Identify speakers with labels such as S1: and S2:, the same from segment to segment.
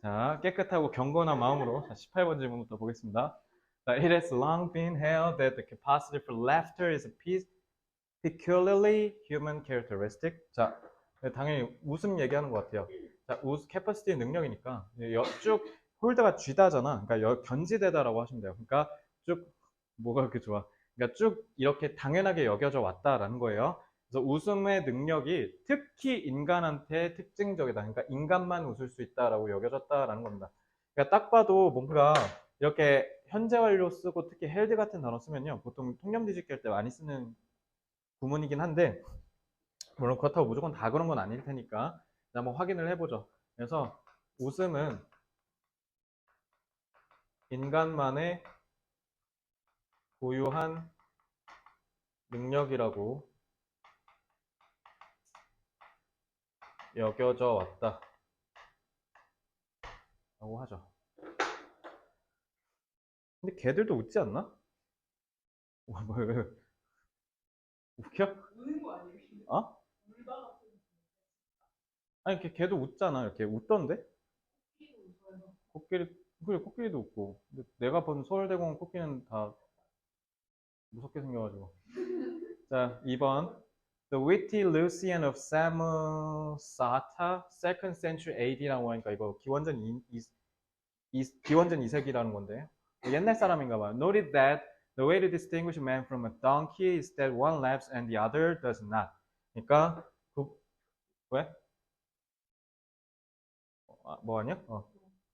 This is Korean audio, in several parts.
S1: 자, 깨끗하고 경건한 마음으로 18번 질문부터 보겠습니다. 자, It has long been held that the capacity for laughter is a peculiarly human characteristic. 자, 당연히 웃음 얘기하는 것 같아요. 자, capacity 능력이니까 쭉 홀드가 쥐다잖아. 그러니까 견지되다라고 하시면 돼요. 그러니까 쭉 뭐가 그렇게 좋아? 그러니까 쭉 이렇게 당연하게 여겨져 왔다라는 거예요. 그래서 웃음의 능력이 특히 인간한테 특징적이다. 그러니까 인간만 웃을 수 있다라고 여겨졌다라는 겁니다. 그러니까 딱 봐도 뭔가 이렇게 현재 완료 쓰고 특히 헬드 같은 단어 쓰면요. 보통 통념 뒤집기 할 때 많이 쓰는 구문이긴 한데 물론 그렇다고 무조건 다 그런 건 아닐 테니까 한번 확인을 해보죠. 그래서 웃음은 인간만의 고유한 능력이라고 여겨져 왔다 라고 하죠. 근데 걔들도 웃지 않나? 왜 웃겨?
S2: 우는 거 아니에요?
S1: 어?
S2: 울다가
S1: 아니 걔도 웃잖아. 이렇게 웃던데?
S2: 피고 웃어요.
S1: 코끼리 그래 코끼리도 웃고. 근데 내가 본 서울대공원 코끼리는 다 무섭게 생겨가지고. 자, 2번. The witty Lucian of Samosata, second century AD라고 하니까 이거 기원전 2세기라는 건데 옛날 사람인가 봐요. Noted that the way to distinguish a man from a donkey is that one laughs and the other does not. 그러니까 왜? 뭐 하냐?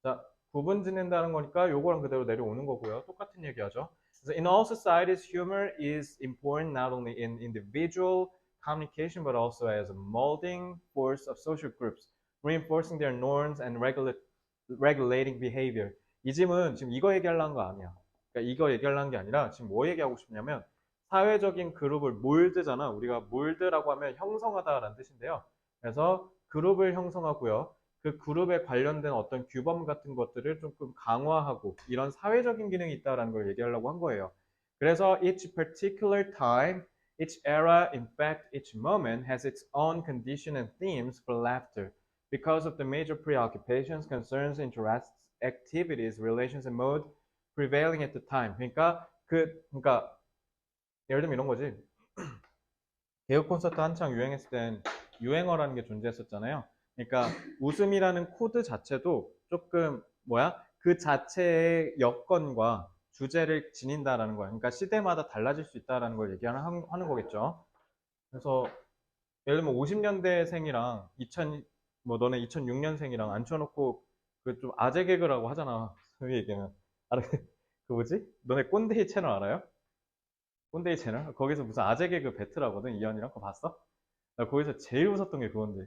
S1: 자, 구분 짓는다는 거니까 요거랑 그대로 내려오는 거고요. 똑같은 얘기하죠. 그래서 in all societies, humor is important not only in individual communication but also as a molding force of social groups, reinforcing their norms and regulating behavior. 이 짐은 지금 이거 얘기하려는 거 아니야. 그러니까 이거 얘기하려는 게 아니라 지금 뭐 얘기하고 싶냐면 사회적인 그룹을 몰드잖아. 우리가 몰드라고 하면 형성하다라는 뜻인데요. 그래서 그룹을 형성하고요. 그 그룹에 관련된 어떤 규범 같은 것들을 조금 강화하고 이런 사회적인 기능이 있다라는 걸 얘기하려고 한 거예요. 그래서 each particular time, each era, in fact, each moment has its own condition and themes for laughter because of the major preoccupations, concerns, interests, activities, relations, and mode prevailing at the time. 그러니까 예를 들면 이런 거지. 개그 콘서트 한창 유행했을 땐 유행어라는 게 존재했었잖아요. 그러니까 웃음이라는 코드 자체도 조금 그 자체의 여건과 주제를 지닌다라는 거야. 그러니까 시대마다 달라질 수 있다라는 걸 얘기하는 거겠죠. 그래서 예를 들면 50년대생이랑 너네 2006년생이랑 앉혀놓고 그 좀 아재 개그라고 하잖아. 소위 얘기는. 그 뭐지? 너네 꼰대이 채널 알아요? 꼰대이 채널? 거기서 무슨 아재 개그 배틀하거든. 이현이랑 그거 봤어? 나 거기서 제일 웃었던 게 그건데.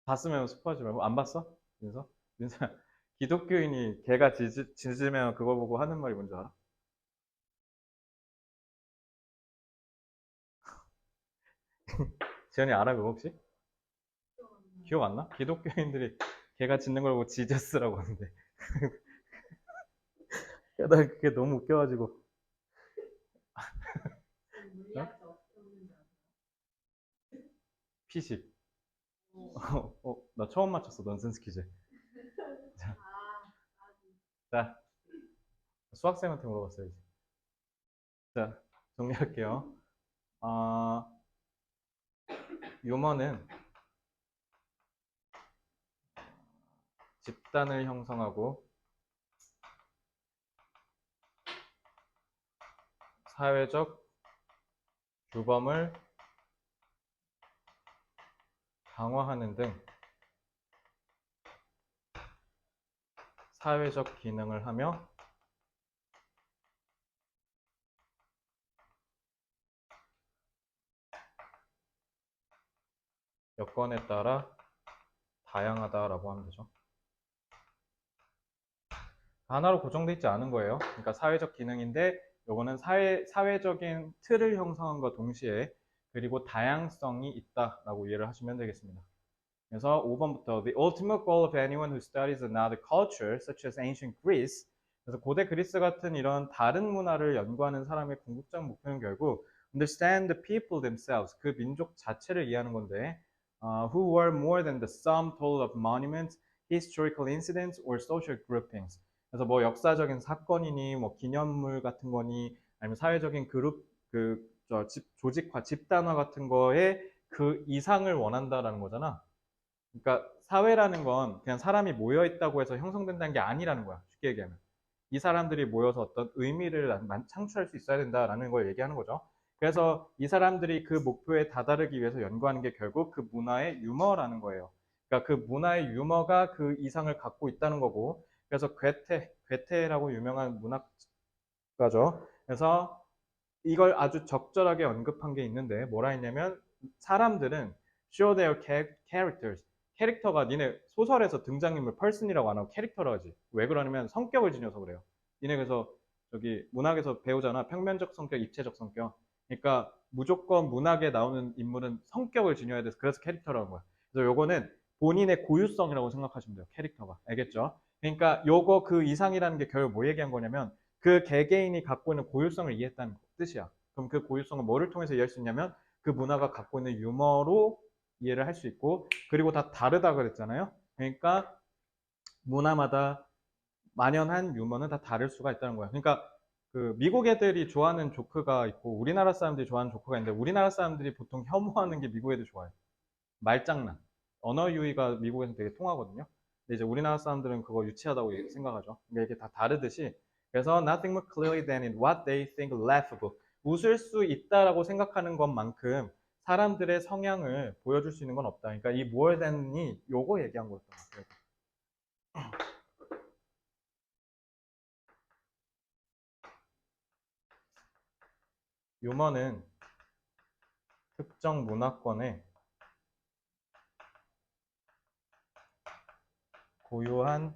S1: 봤으면 스포하지 말고 안 봤어? 민서? 민서 기독교인이 개가 짖으면 그거 보고 하는 말이 뭔지 알아? 지현이 알아 그거 혹시? 기억 안 나? 기독교인들이 개가 짖는 걸 보고 지저스라고 하는데 나 그게 너무 웃겨가지고 어?
S2: 물리학자 어떻게 보는지 아세요?
S1: 피식 나 처음 맞췄어 넌센스 퀴즈 자,
S2: 아,
S1: 자 수학생한테 물어봤어야지 자 정리할게요 유머는 집단을 형성하고 사회적 규범을 강화하는 등 사회적 기능을 하며 여건에 따라 다양하다라고 하면 되죠. 하나로 고정되어 있지 않은 거예요. 그러니까 사회적 기능인데 요거는 사회적인 틀을 형성함과 동시에 그리고 다양성이 있다라고 이해를 하시면 되겠습니다. 그래서 5번부터 The ultimate goal of anyone who studies another culture, such as ancient Greece. 그래서 고대 그리스 같은 이런 다른 문화를 연구하는 사람의 궁극적 목표는 결국 understand the people themselves, 그 민족 자체를 이해하는 건데 who were more than the sum total of monuments, historical incidents, or social groupings. 그래서 뭐 역사적인 사건이니, 뭐 기념물 같은 거니, 아니면 사회적인 그룹, 조직화, 집단화 같은 거에 그 이상을 원한다라는 거잖아. 그러니까 사회라는 건 그냥 사람이 모여 있다고 해서 형성된다는 게 아니라는 거야. 쉽게 얘기하면. 이 사람들이 모여서 어떤 의미를 창출할 수 있어야 된다라는 걸 얘기하는 거죠. 그래서 이 사람들이 그 목표에 다다르기 위해서 연구하는 게 결국 그 문화의 유머라는 거예요. 그러니까 그 문화의 유머가 그 이상을 갖고 있다는 거고, 그래서 괴테라고 유명한 문학가죠. 그래서 이걸 아주 적절하게 언급한 게 있는데 뭐라 했냐면 사람들은 show their characters. 캐릭터가 니네 소설에서 등장인물 person이라고 안 하고 캐릭터라고 하지. 왜 그러냐면 성격을 지녀서 그래요. 니네 그래서 저기 문학에서 배우잖아. 평면적 성격, 입체적 성격. 그러니까 무조건 문학에 나오는 인물은 성격을 지녀야 돼서 그래서 캐릭터라는 거야. 그래서 요거는 본인의 고유성이라고 생각하시면 돼요. 캐릭터가. 알겠죠? 그러니까 요거 그 이상이라는 게 결국 뭐 얘기한 거냐면 그 개개인이 갖고 있는 고유성을 이해했다는 뜻이야. 그럼 그 고유성은 뭐를 통해서 이해할 수 있냐면 그 문화가 갖고 있는 유머로 이해를 할 수 있고, 그리고 다 다르다 그랬잖아요. 그러니까 문화마다 만연한 유머는 다 다를 수가 있다는 거야. 그러니까 그 미국 애들이 좋아하는 조크가 있고 우리나라 사람들이 좋아하는 조크가 있는데 우리나라 사람들이 보통 혐오하는 게 미국 애들 좋아해요. 말장난. 언어 유희가 미국에서 되게 통하거든요. 근데 이제 우리나라 사람들은 그거 유치하다고 생각하죠. 그러니까 이게 다 다르듯이. 그래서 nothing more clearly than in what they think laughable. 웃을 수 있다라고 생각하는 것만큼 사람들의 성향을 보여줄 수 있는 건 없다. 그러니까 이 more than이 요거 얘기한 거였던 것 같아요. 유머는 특정 문화권의 고유한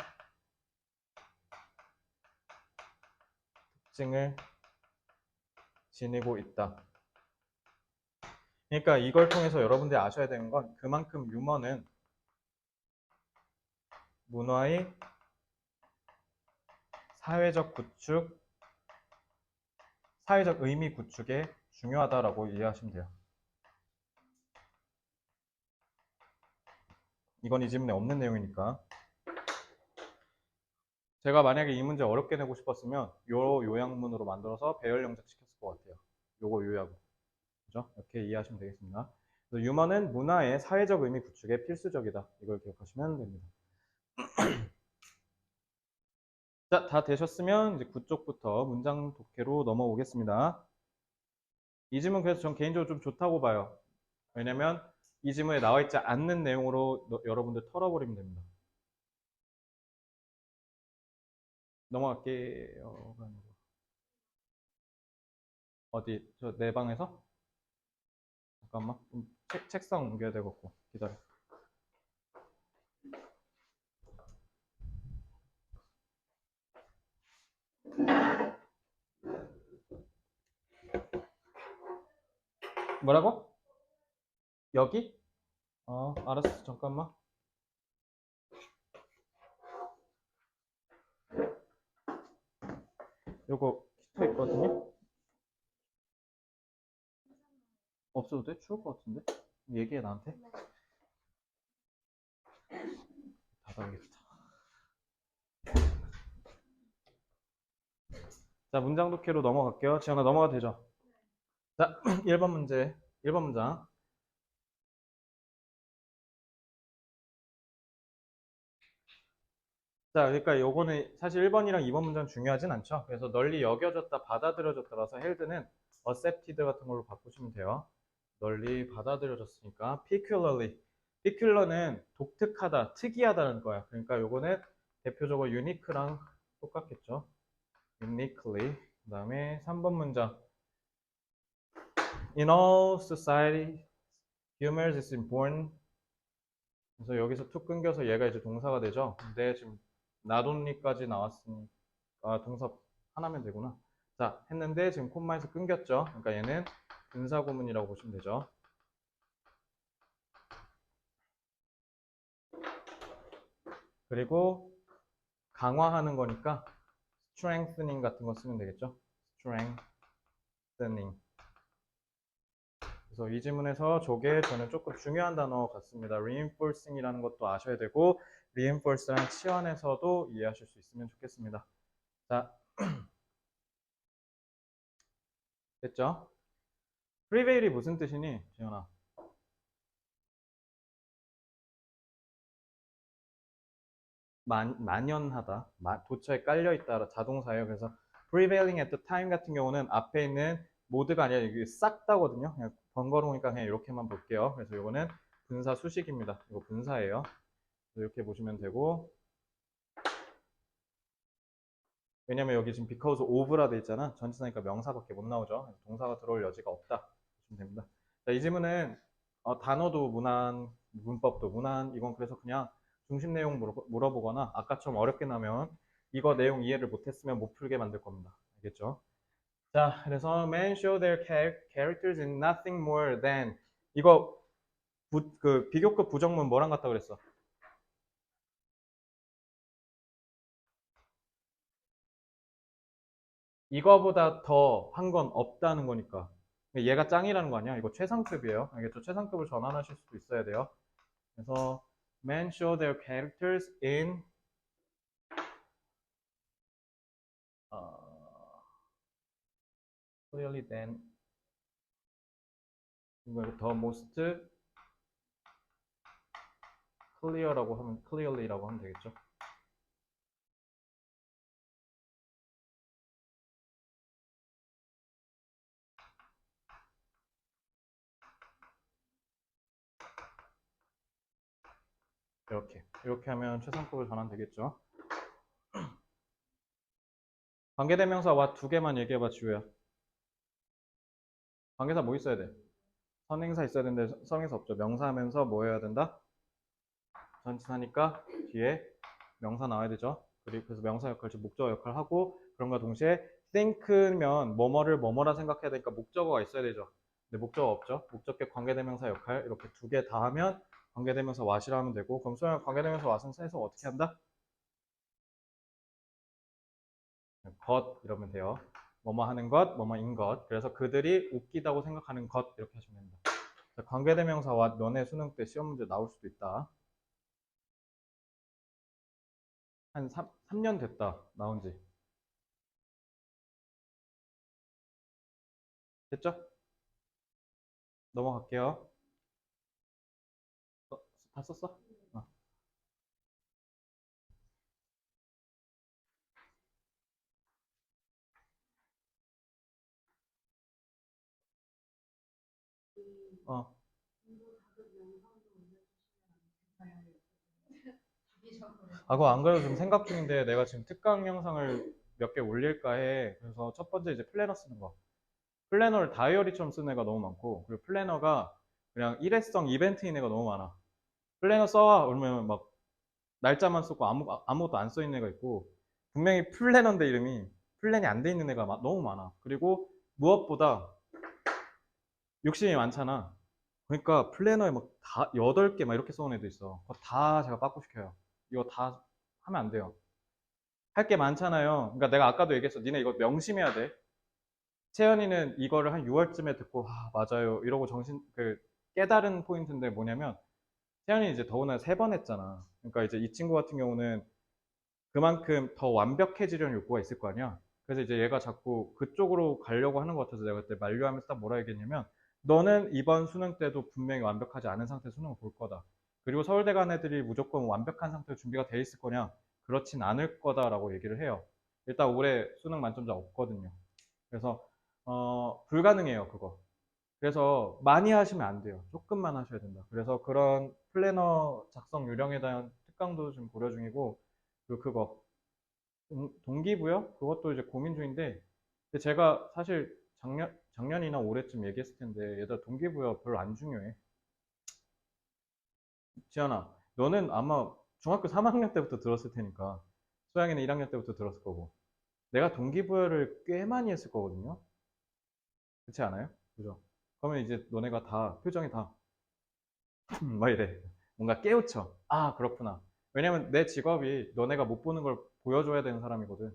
S1: 특징을 지니고 있다. 그러니까 이걸 통해서 여러분들이 아셔야 되는 건 그만큼 유머는 문화의 사회적 구축, 사회적 의미 구축에 중요하다라고 이해하시면 돼요. 이건 이 지문에 없는 내용이니까. 제가 만약에 이 문제 어렵게 내고 싶었으면 요 요약문으로 만들어서 배열 영작 시켰을 것 같아요. 요거 요약으로. 그죠? 이렇게 이해하시면 되겠습니다. 그래서 유머는 문화의 사회적 의미 구축에 필수적이다. 이걸 기억하시면 됩니다. 자, 다 되셨으면 이제 9쪽부터 문장 독해로 넘어오겠습니다. 이 지문 그래서 전 개인적으로 좀 좋다고 봐요. 왜냐면 이 지문에 나와 있지 않는 내용으로 여러분들 털어버리면 됩니다. 넘어갈게요. 어디? 저 내 방에서? 잠깐만. 좀 책상 옮겨야 되겠고. 기다려. 뭐라고? 여기? 알았어. 잠깐만. 요거 히터 있거든요? 없어도 돼? 추울 것 같은데? 얘기해, 나한테. 닫아야겠다. 자, 문장 독해로 넘어갈게요. 지현아, 넘어가도 되죠? 자, 1번 문제. 1번 문장. 자, 그러니까 요거는 사실 1번이랑 2번 문장 중요하진 않죠. 그래서 널리 여겨졌다, 받아들여졌다라서 헬드는 accepted 같은 걸로 바꾸시면 돼요. 널리 받아들여졌으니까 peculiarly. peculiar는 독특하다, 특이하다는 거야. 그러니까 요거는 대표적으로 unique랑 똑같겠죠. uniquely. 그 다음에 3번 문장. In all society, humor is important. 그래서 여기서 툭 끊겨서 얘가 이제 동사가 되죠. 근데 지금 not only까지 나왔으니까 동사 하나면 되구나. 자, 했는데 지금 콤마에서 끊겼죠. 그러니까 얘는 분사구문이라고 보시면 되죠. 그리고 강화하는 거니까 strengthening 같은 거 쓰면 되겠죠. strengthening. 그래서 이 지문에서 저게 저는 조금 중요한 단어 같습니다. reinforcing이라는 것도 아셔야 되고 reinforce랑 치환해서도 이해하실 수 있으면 좋겠습니다. 자, 됐죠? prevail이 무슨 뜻이니, 지현아? 만연하다, 도처에 깔려있다, 자동사예요. 그래서 prevailing at the time 같은 경우는 앞에 있는 모드가 아니라 이게 싹 다거든요. 그냥 번거로우니까 그냥 이렇게만 볼게요. 그래서 이거는 분사 수식입니다. 이거 분사예요. 이렇게 보시면 되고, 왜냐면 여기 지금 because of라 돼 있잖아. 전치사니까 명사밖에 못 나오죠. 그래서 동사가 들어올 여지가 없다 보시면 됩니다. 자, 이 지문은 단어도 무난, 문법도 무난. 이건 그래서 그냥 중심 내용 물어보거나 아까처럼 어렵게 나면 이거 내용 이해를 못했으면 못 풀게 만들 겁니다. 알겠죠? 자, 그래서 men show their characters in nothing more than, 이거 그 비교급 부정문 뭐랑 같다 그랬어? 이거보다 더 한 건 없다는 거니까. 얘가 짱이라는 거 아니야? 이거 최상급이에요. 알겠죠? 최상급을 전환하실 수도 있어야 돼요. 그래서 men show their characters in clearly than, 이거 the most clear라고 하면 clearly라고 하면 되겠죠? 이렇게 하면 최상급을 전환되겠죠? 관계대명사 what 두 개만 얘기해봐, 지우야. 관계사 뭐 있어야 돼? 선행사 있어야 되는데 선행사 없죠. 명사하면서 뭐 해야 된다? 전치사니까 뒤에 명사 나와야 되죠. 그리고 그래서 명사 역할, 즉 목적어 역할을 하고, 그런가 동시에 think면 뭐뭐를 뭐뭐라 생각해야 되니까 목적어가 있어야 되죠. 근데 목적어 없죠. 목적격 관계대명사 역할 이렇게 두 개 다 하면 관계대명사 what이라 하면 되고, 그럼 소영 관계대명사 what은 해석 어떻게 한다? 것 이러면 돼요. 뭐뭐 하는 것, 뭐뭐인 것. 그래서 그들이 웃기다고 생각하는 것 이렇게 하시면 됩니다. 관계대명사 what 너네 수능 때 시험 문제 나올 수도 있다. 한 3년 됐다. 나온 지. 됐죠? 넘어갈게요. 다 썼어? 어. 어. 아, 그거 안 그래도 좀 생각 중인데 내가 지금 특강 영상을 몇 개 올릴까 해. 그래서 첫 번째 이제 플래너 쓰는 거. 플래너를 다이어리처럼 쓰는 애가 너무 많고, 그리고 플래너가 그냥 일회성 이벤트인 애가 너무 많아. 플래너 써와 그러면 막 날짜만 쓰고 아무것도 안 써 있는 애가 있고, 분명히 플래너인데 이름이 플랜이 안 돼 있는 애가 너무 많아. 그리고 무엇보다 욕심이 많잖아. 그러니까 플래너에 막 다 8개 막 이렇게 써온 애도 있어. 그거 다 제가 빠꾸 시켜요. 이거 다 하면 안 돼요. 할 게 많잖아요. 그러니까 내가 아까도 얘기했어. 니네 이거 명심해야 돼. 채연이는 이거를 한 6월쯤에 듣고 맞아요 이러고 깨달은 포인트인데 뭐냐면, 채연이 이제 더구나 3번 했잖아. 그러니까 이제 이 친구 같은 경우는 그만큼 더 완벽해지려는 욕구가 있을 거 아니야. 그래서 이제 얘가 자꾸 그쪽으로 가려고 하는 것 같아서 내가 그때 만류하면서 딱 뭐라 얘기했냐면, 너는 이번 수능 때도 분명히 완벽하지 않은 상태 수능을 볼 거다. 그리고 서울대 간 애들이 무조건 완벽한 상태로 준비가 돼 있을 거냐? 그렇진 않을 거다라고 얘기를 해요. 일단 올해 수능 만점자 없거든요. 그래서 불가능해요, 그거. 그래서 많이 하시면 안 돼요. 조금만 하셔야 된다. 그래서 그런 플래너 작성 요령에 대한 특강도 지금 고려 중이고, 그리고 그거 동기부여? 그것도 이제 고민 중인데, 근데 제가 사실 작년이나 올해쯤 얘기했을 텐데, 얘들아 동기부여 별로 안 중요해. 지연아, 너는 아마 중학교 3학년 때부터 들었을 테니까, 소양이는 1학년 때부터 들었을 거고, 내가 동기부여를 꽤 많이 했을 거거든요. 그렇지 않아요? 그죠? 그러면 이제 너네가 다 표정이 다 막 이래. 뭔가 깨우쳐. 아, 그렇구나. 왜냐면 내 직업이 너네가 못 보는 걸 보여줘야 되는 사람이거든.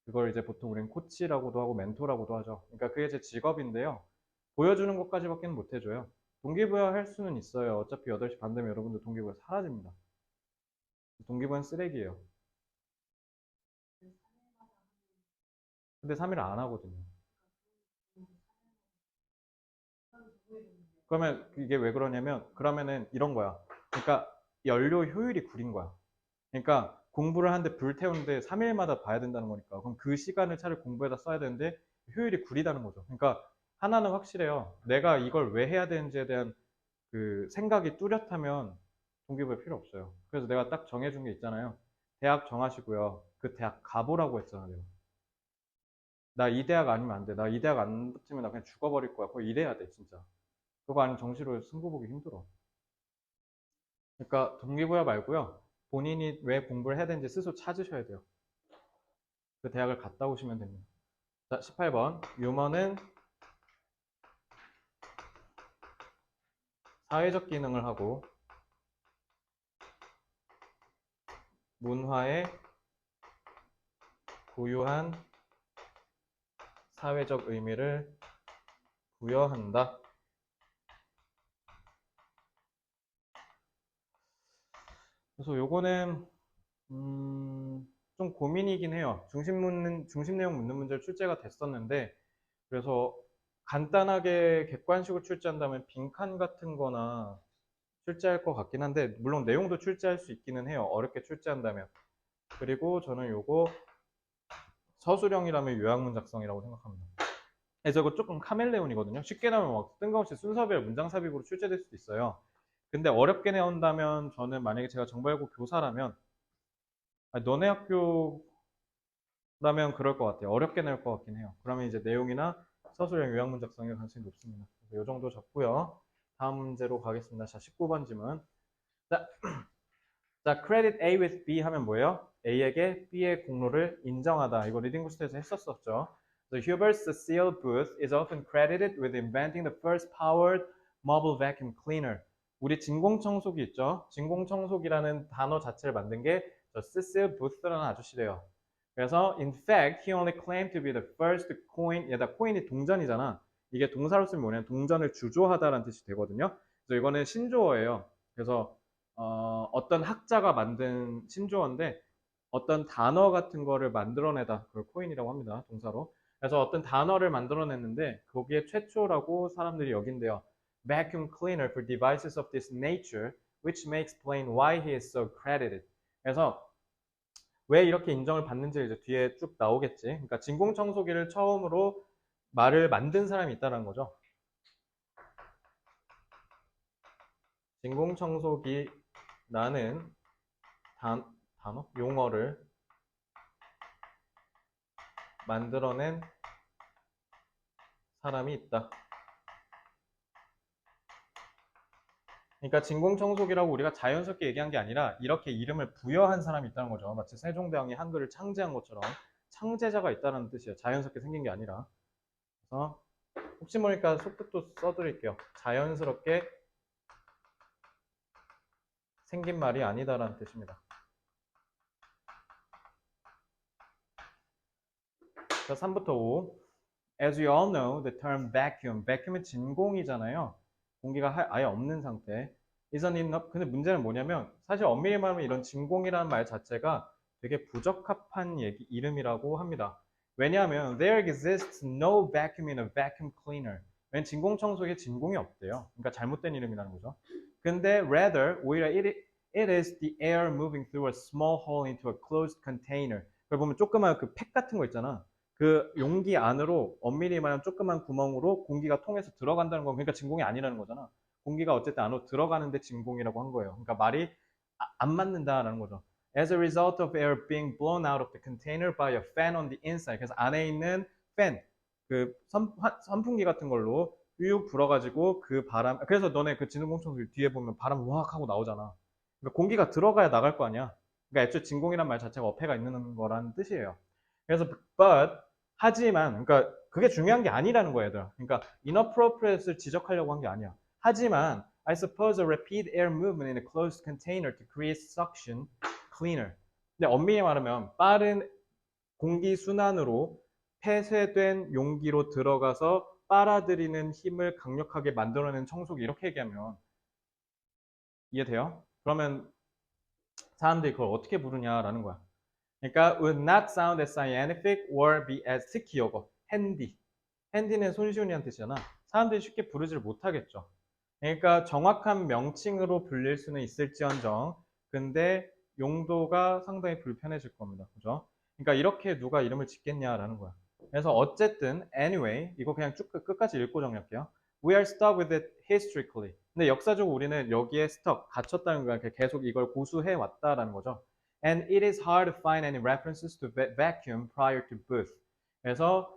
S1: 그걸 이제 보통 우리는 코치라고도 하고 멘토라고도 하죠. 그러니까 그게 제 직업인데요. 보여주는 것까지밖에 못 해줘요. 동기부여 할 수는 있어요. 어차피 8시 반 되면 여러분들 동기부여 사라집니다. 동기부여는 쓰레기예요. 근데 3일 안 하거든요. 그러면 이게 왜 그러냐면 그러면은 이런 거야. 그러니까 연료 효율이 구린 거야. 그러니까 공부를 하는데 불 태우는데 3일마다 봐야 된다는 거니까. 그럼 그 시간을 차라리 공부에다 써야 되는데 효율이 구리다는 거죠. 그러니까 하나는 확실해요. 내가 이걸 왜 해야 되는지에 대한 그 생각이 뚜렷하면 동기부여 필요 없어요. 그래서 내가 딱 정해준 게 있잖아요. 대학 정하시고요. 그 대학 가보라고 했잖아, 내가. 나 이 대학 아니면 안 돼. 나 이 대학 안 붙으면 나 그냥 죽어버릴 거야. 그거 이래야 돼, 진짜. 그거 아니면 정시로 승부 보기 힘들어. 그러니까 동기부여 말고요. 본인이 왜 공부를 해야 되는지 스스로 찾으셔야 돼요. 그 대학을 갔다 오시면 됩니다. 자, 18번. 유머는 사회적 기능을 하고 문화에 고유한 사회적 의미를 부여한다. 그래서 요거는 좀 고민이긴 해요. 중심 내용 묻는 문제로 출제가 됐었는데 그래서 간단하게 객관식으로 출제한다면 빈칸 같은 거나 출제할 것 같긴 한데 물론 내용도 출제할 수 있기는 해요. 어렵게 출제한다면. 그리고 저는 요거 서술형이라면 요약문 작성이라고 생각합니다. 그래서 이거 조금 카멜레온이거든요. 쉽게 나오면 막 뜬금없이 순서별 문장 삽입으로 출제될 수도 있어요. 근데 어렵게 내온다면 저는 만약에 제가 정보알고 교사라면 아니, 너네 학교라면 그럴 것 같아요. 어렵게 내올 것 같긴 해요. 그러면 이제 내용이나 서술형 요약문 작성의 가능성이 높습니다. 이 정도 적고요. 다음 문제로 가겠습니다. 자, 19번 질문. 자, 자, credit A with B 하면 뭐예요? A에게 B의 공로를 인정하다. 이거 리딩 부스트에서 했었었죠. The Huber's Seal Booth is often credited with inventing the first powered mobile vacuum cleaner. 우리 진공청소기 있죠? 진공청소기라는 단어 자체를 만든 게 저 Cecil Booth라는 아저씨래요. 그래서 in fact, he only claimed to be the first coin. 얘다 코인이 동전이잖아. 이게 동사로 쓰면 뭐냐면 동전을 주조하다라는 뜻이 되거든요. 그래서 이거는 신조어예요. 그래서 어떤 학자가 만든 신조어인데 어떤 단어 같은 거를 만들어내다 그걸 코인이라고 합니다. 동사로. 그래서 어떤 단어를 만들어냈는데 거기에 최초라고 사람들이 여긴대요. Vacuum cleaner for devices of this nature, which may explain why he is so credited. 그래서 왜 이렇게 인정을 받는지 이제 뒤에 쭉 나오겠지. 그러니까 진공청소기를 처음으로 말을 만든 사람이 있다는 거죠. 진공청소기라는 단어, 용어를 만들어낸 사람이 있다. 그러니까 진공청소기라고 우리가 자연스럽게 얘기한 게 아니라 이렇게 이름을 부여한 사람이 있다는 거죠. 마치 세종대왕이 한글을 창제한 것처럼 창제자가 있다는 뜻이에요. 자연스럽게 생긴 게 아니라. 그래서 혹시 모르니까 속뜻도 써드릴게요. 자연스럽게 생긴 말이 아니다라는 뜻입니다. 자, 3부터 5. As you all know, the term vacuum, vacuum은 진공이잖아요. 공기가 아예 없는 상태. isn't enough. 근데 문제는 뭐냐면 사실 엄밀히 말하면 이런 진공이라는 말 자체가 되게 부적합한 이름이라고 합니다. 왜냐하면 there exists no vacuum in a vacuum cleaner. 왜냐면 진공청소기에 진공이 없대요. 그러니까 잘못된 이름이라는 거죠. 근데 rather 오히려 it is the air moving through a small hole into a closed container. 그걸 보면 조그만 그 팩 같은 거 있잖아. 그 용기 안으로 엄밀히 말하면 조그만 구멍으로 공기가 통해서 들어간다는 건 그러니까 진공이 아니라는 거잖아. 공기가 어쨌든 안으로 들어가는데 진공이라고 한 거예요. 그러니까 말이 안 맞는다라는 거죠. As a result of air being blown out of the container by a fan on the inside. 그래서 안에 있는 팬, 그 선풍기 같은 걸로 휘욱 불어가지고 그 바람. 그래서 너네 그 진공청소기 뒤에 보면 바람 우악 하고 나오잖아. 그러니까 공기가 들어가야 나갈 거 아니야. 그러니까 애초에 진공이란 말 자체가 어폐가 있는 거라는 뜻이에요. 그래서 but 하지만 그러니까 그게 중요한 게 아니라는 거예요, 얘들아. 그러니까 inappropriate를 지적하려고 한 게 아니야. 하지만 I suppose a repeat air movement in a closed container to create suction cleaner. 근데 엄밀히 말하면 빠른 공기 순환으로 폐쇄된 용기로 들어가서 빨아들이는 힘을 강력하게 만들어내는 청소기 이렇게 얘기하면 이해돼요? 그러면 사람들이 그걸 어떻게 부르냐라는 거야. 그러니까 would not sound as scientific or be as 특히 이거 handy. handy는 손쉬운이란 뜻이잖아. 사람들이 쉽게 부르지를 못하겠죠. 그러니까 정확한 명칭으로 불릴 수는 있을지언정 근데 용도가 상당히 불편해질 겁니다. 그죠? 그러니까 이렇게 누가 이름을 짓겠냐라는 거야. 그래서 어쨌든 anyway 이거 그냥 쭉 끝까지 읽고 정리할게요. We are stuck with it historically. 근데 역사적으로 우리는 여기에 stuck, 갇혔다는 거야. 계속 이걸 고수해 왔다라는 거죠. And it is hard to find any references to vacuum prior to Booth. 그래서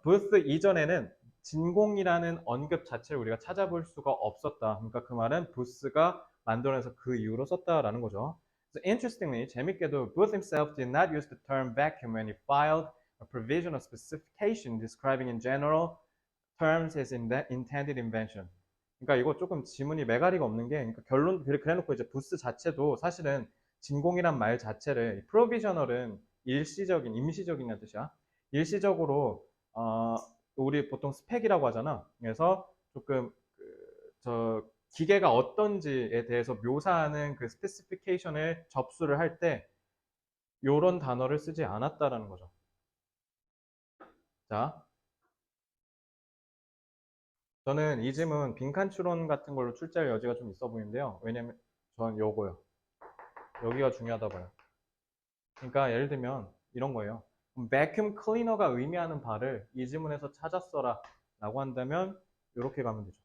S1: Booth 이전에는 진공이라는 언급 자체를 우리가 찾아볼 수가 없었다. 그러니까 그 말은 부스가 만들어내서 그 이후로 썼다라는 거죠. So interestingly, 재밌게도 Booth himself did not use the term vacuum when he filed a provisional specification describing in general terms his intended invention. 그러니까 이거 조금 지문이 매가리가 없는 게 그러니까 결론 그래놓고 이제 부스 자체도 사실은 진공이란 말 자체를 provisional은 일시적인 임시적인이라는 뜻이야. 일시적으로 우리 보통 스펙이라고 하잖아. 그래서 조금 저 기계가 어떤지에 대해서 묘사하는 그 스페시피케이션을 접수를 할 때 이런 단어를 쓰지 않았다라는 거죠. 자, 저는 이 질문 빈칸 추론 같은 걸로 출제할 여지가 좀 있어 보이는데요. 왜냐면 전 요거요. 여기가 중요하다 봐요. 그러니까 예를 들면 이런 거예요. vacuum cleaner가 의미하는 바를 이 지문에서 찾았어라 라고 한다면 이렇게 가면 되죠.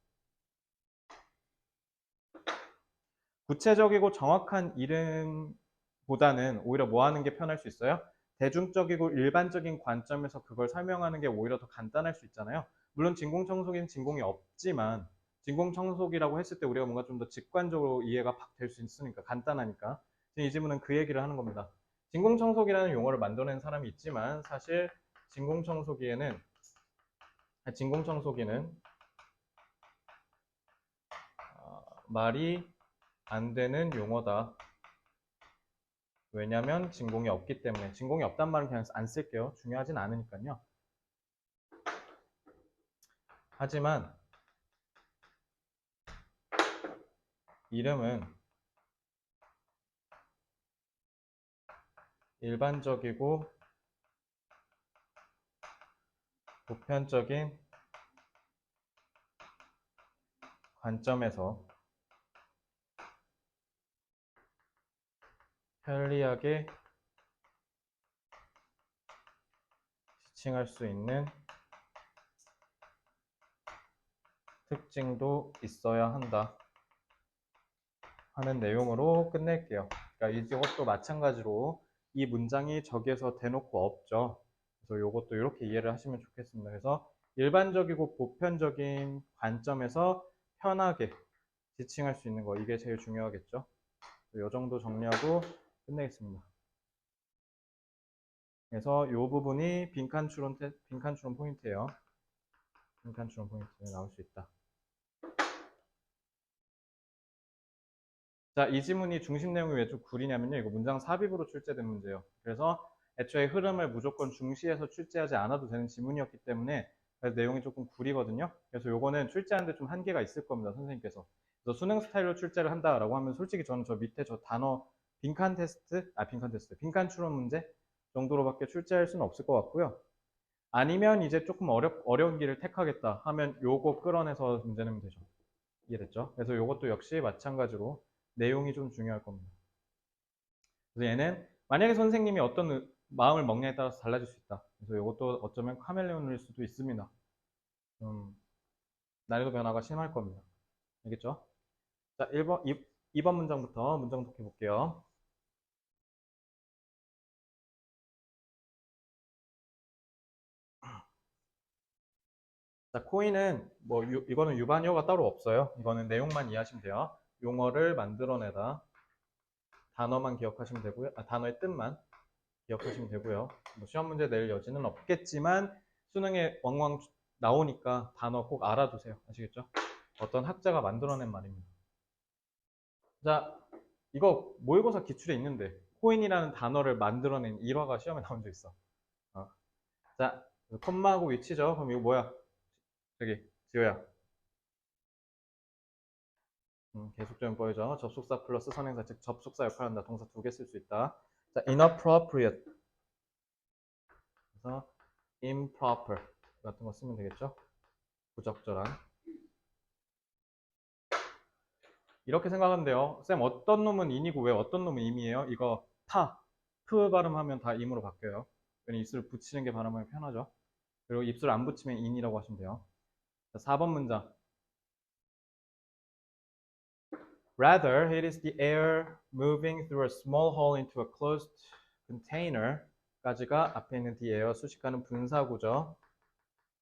S1: 구체적이고 정확한 이름보다는 오히려 뭐 하는 게 편할 수 있어요? 대중적이고 일반적인 관점에서 그걸 설명하는 게 오히려 더 간단할 수 있잖아요. 물론 진공청소기는 진공이 없지만 진공청소기라고 했을 때 우리가 뭔가 좀 더 직관적으로 이해가 될 수 있으니까 간단하니까 이 질문은 그 얘기를 하는 겁니다. 진공청소기라는 용어를 만들어낸 사람이 있지만 사실 진공청소기는 말이 안 되는 용어다. 왜냐면 진공이 없기 때문에. 진공이 없단 말은 그냥 안 쓸게요. 중요하진 않으니까요. 하지만 이름은 일반적이고 보편적인 관점에서 편리하게 지칭할 수 있는 특징도 있어야 한다 하는 내용으로 끝낼게요. 그러니까 이것도 마찬가지로 이 문장이 저기에서 대놓고 없죠. 그래서 이것도 이렇게 이해를 하시면 좋겠습니다. 그래서 일반적이고 보편적인 관점에서 편하게 지칭할 수 있는 거 이게 제일 중요하겠죠. 이 정도 정리하고 끝내겠습니다. 그래서 이 부분이 빈칸 추론 포인트예요. 빈칸 추론 포인트 나올 수 있다. 자, 이 지문이 중심 내용이 왜 좀 구리냐면요. 이거 문장 삽입으로 출제된 문제예요. 그래서 애초에 흐름을 무조건 중시해서 출제하지 않아도 되는 지문이었기 때문에 내용이 조금 구리거든요. 그래서 요거는 출제하는데 좀 한계가 있을 겁니다. 선생님께서. 그래서 수능 스타일로 출제를 한다라고 하면 솔직히 저는 저 밑에 저 단어 빈칸 빈칸 추론 문제 정도로밖에 출제할 수는 없을 것 같고요. 아니면 이제 조금 어려운 길을 택하겠다 하면 요거 끌어내서 문제 내면 되죠. 이해됐죠? 그래서 요것도 역시 마찬가지로 내용이 좀 중요할 겁니다. 그래서 얘는 만약에 선생님이 어떤 마음을 먹냐에 따라서 달라질 수 있다. 그래서 이것도 어쩌면 카멜레온일 수도 있습니다. 난이도 변화가 심할 겁니다. 알겠죠? 자, 2번 문장부터 문장 독해 볼게요. 자, 코인은 뭐 이거는 유반효가 따로 없어요. 이거는 내용만 이해하시면 돼요. 용어를 만들어내다. 단어만 기억하시면 되고요. 단어의 뜻만 기억하시면 되고요. 뭐 시험 문제 낼 여지는 없겠지만 수능에 왕왕 나오니까 단어 꼭 알아두세요. 아시겠죠? 어떤 학자가 만들어낸 말입니다. 자, 이거 모의고사 기출에 있는데 코인이라는 단어를 만들어낸 일화가 시험에 나온 적 있어. 자, 콤마하고 위치죠. 그럼 이거 뭐야? 저기 지호야. 계속적인 보여줘. 접속사 플러스 선행사, 즉 접속사 역할을 한다. 동사 두 개 쓸 수 있다. 자, inappropriate. 그래서 improper 같은 거 쓰면 되겠죠? 부적절한. 이렇게 생각하면 돼요. 쌤, 어떤 놈은 인이고 왜 어떤 놈은 임이에요? 이거 프 발음하면 다 임으로 바뀌어요. 그러니 입술 붙이는 게 발음하기 편하죠. 그리고 입술 안 붙이면 인이라고 하시면 돼요. 자, 4번 문장. Rather, it is the air moving through a small hole into a closed container. 까지가 앞에 있는 the air 수식하는 분사구죠.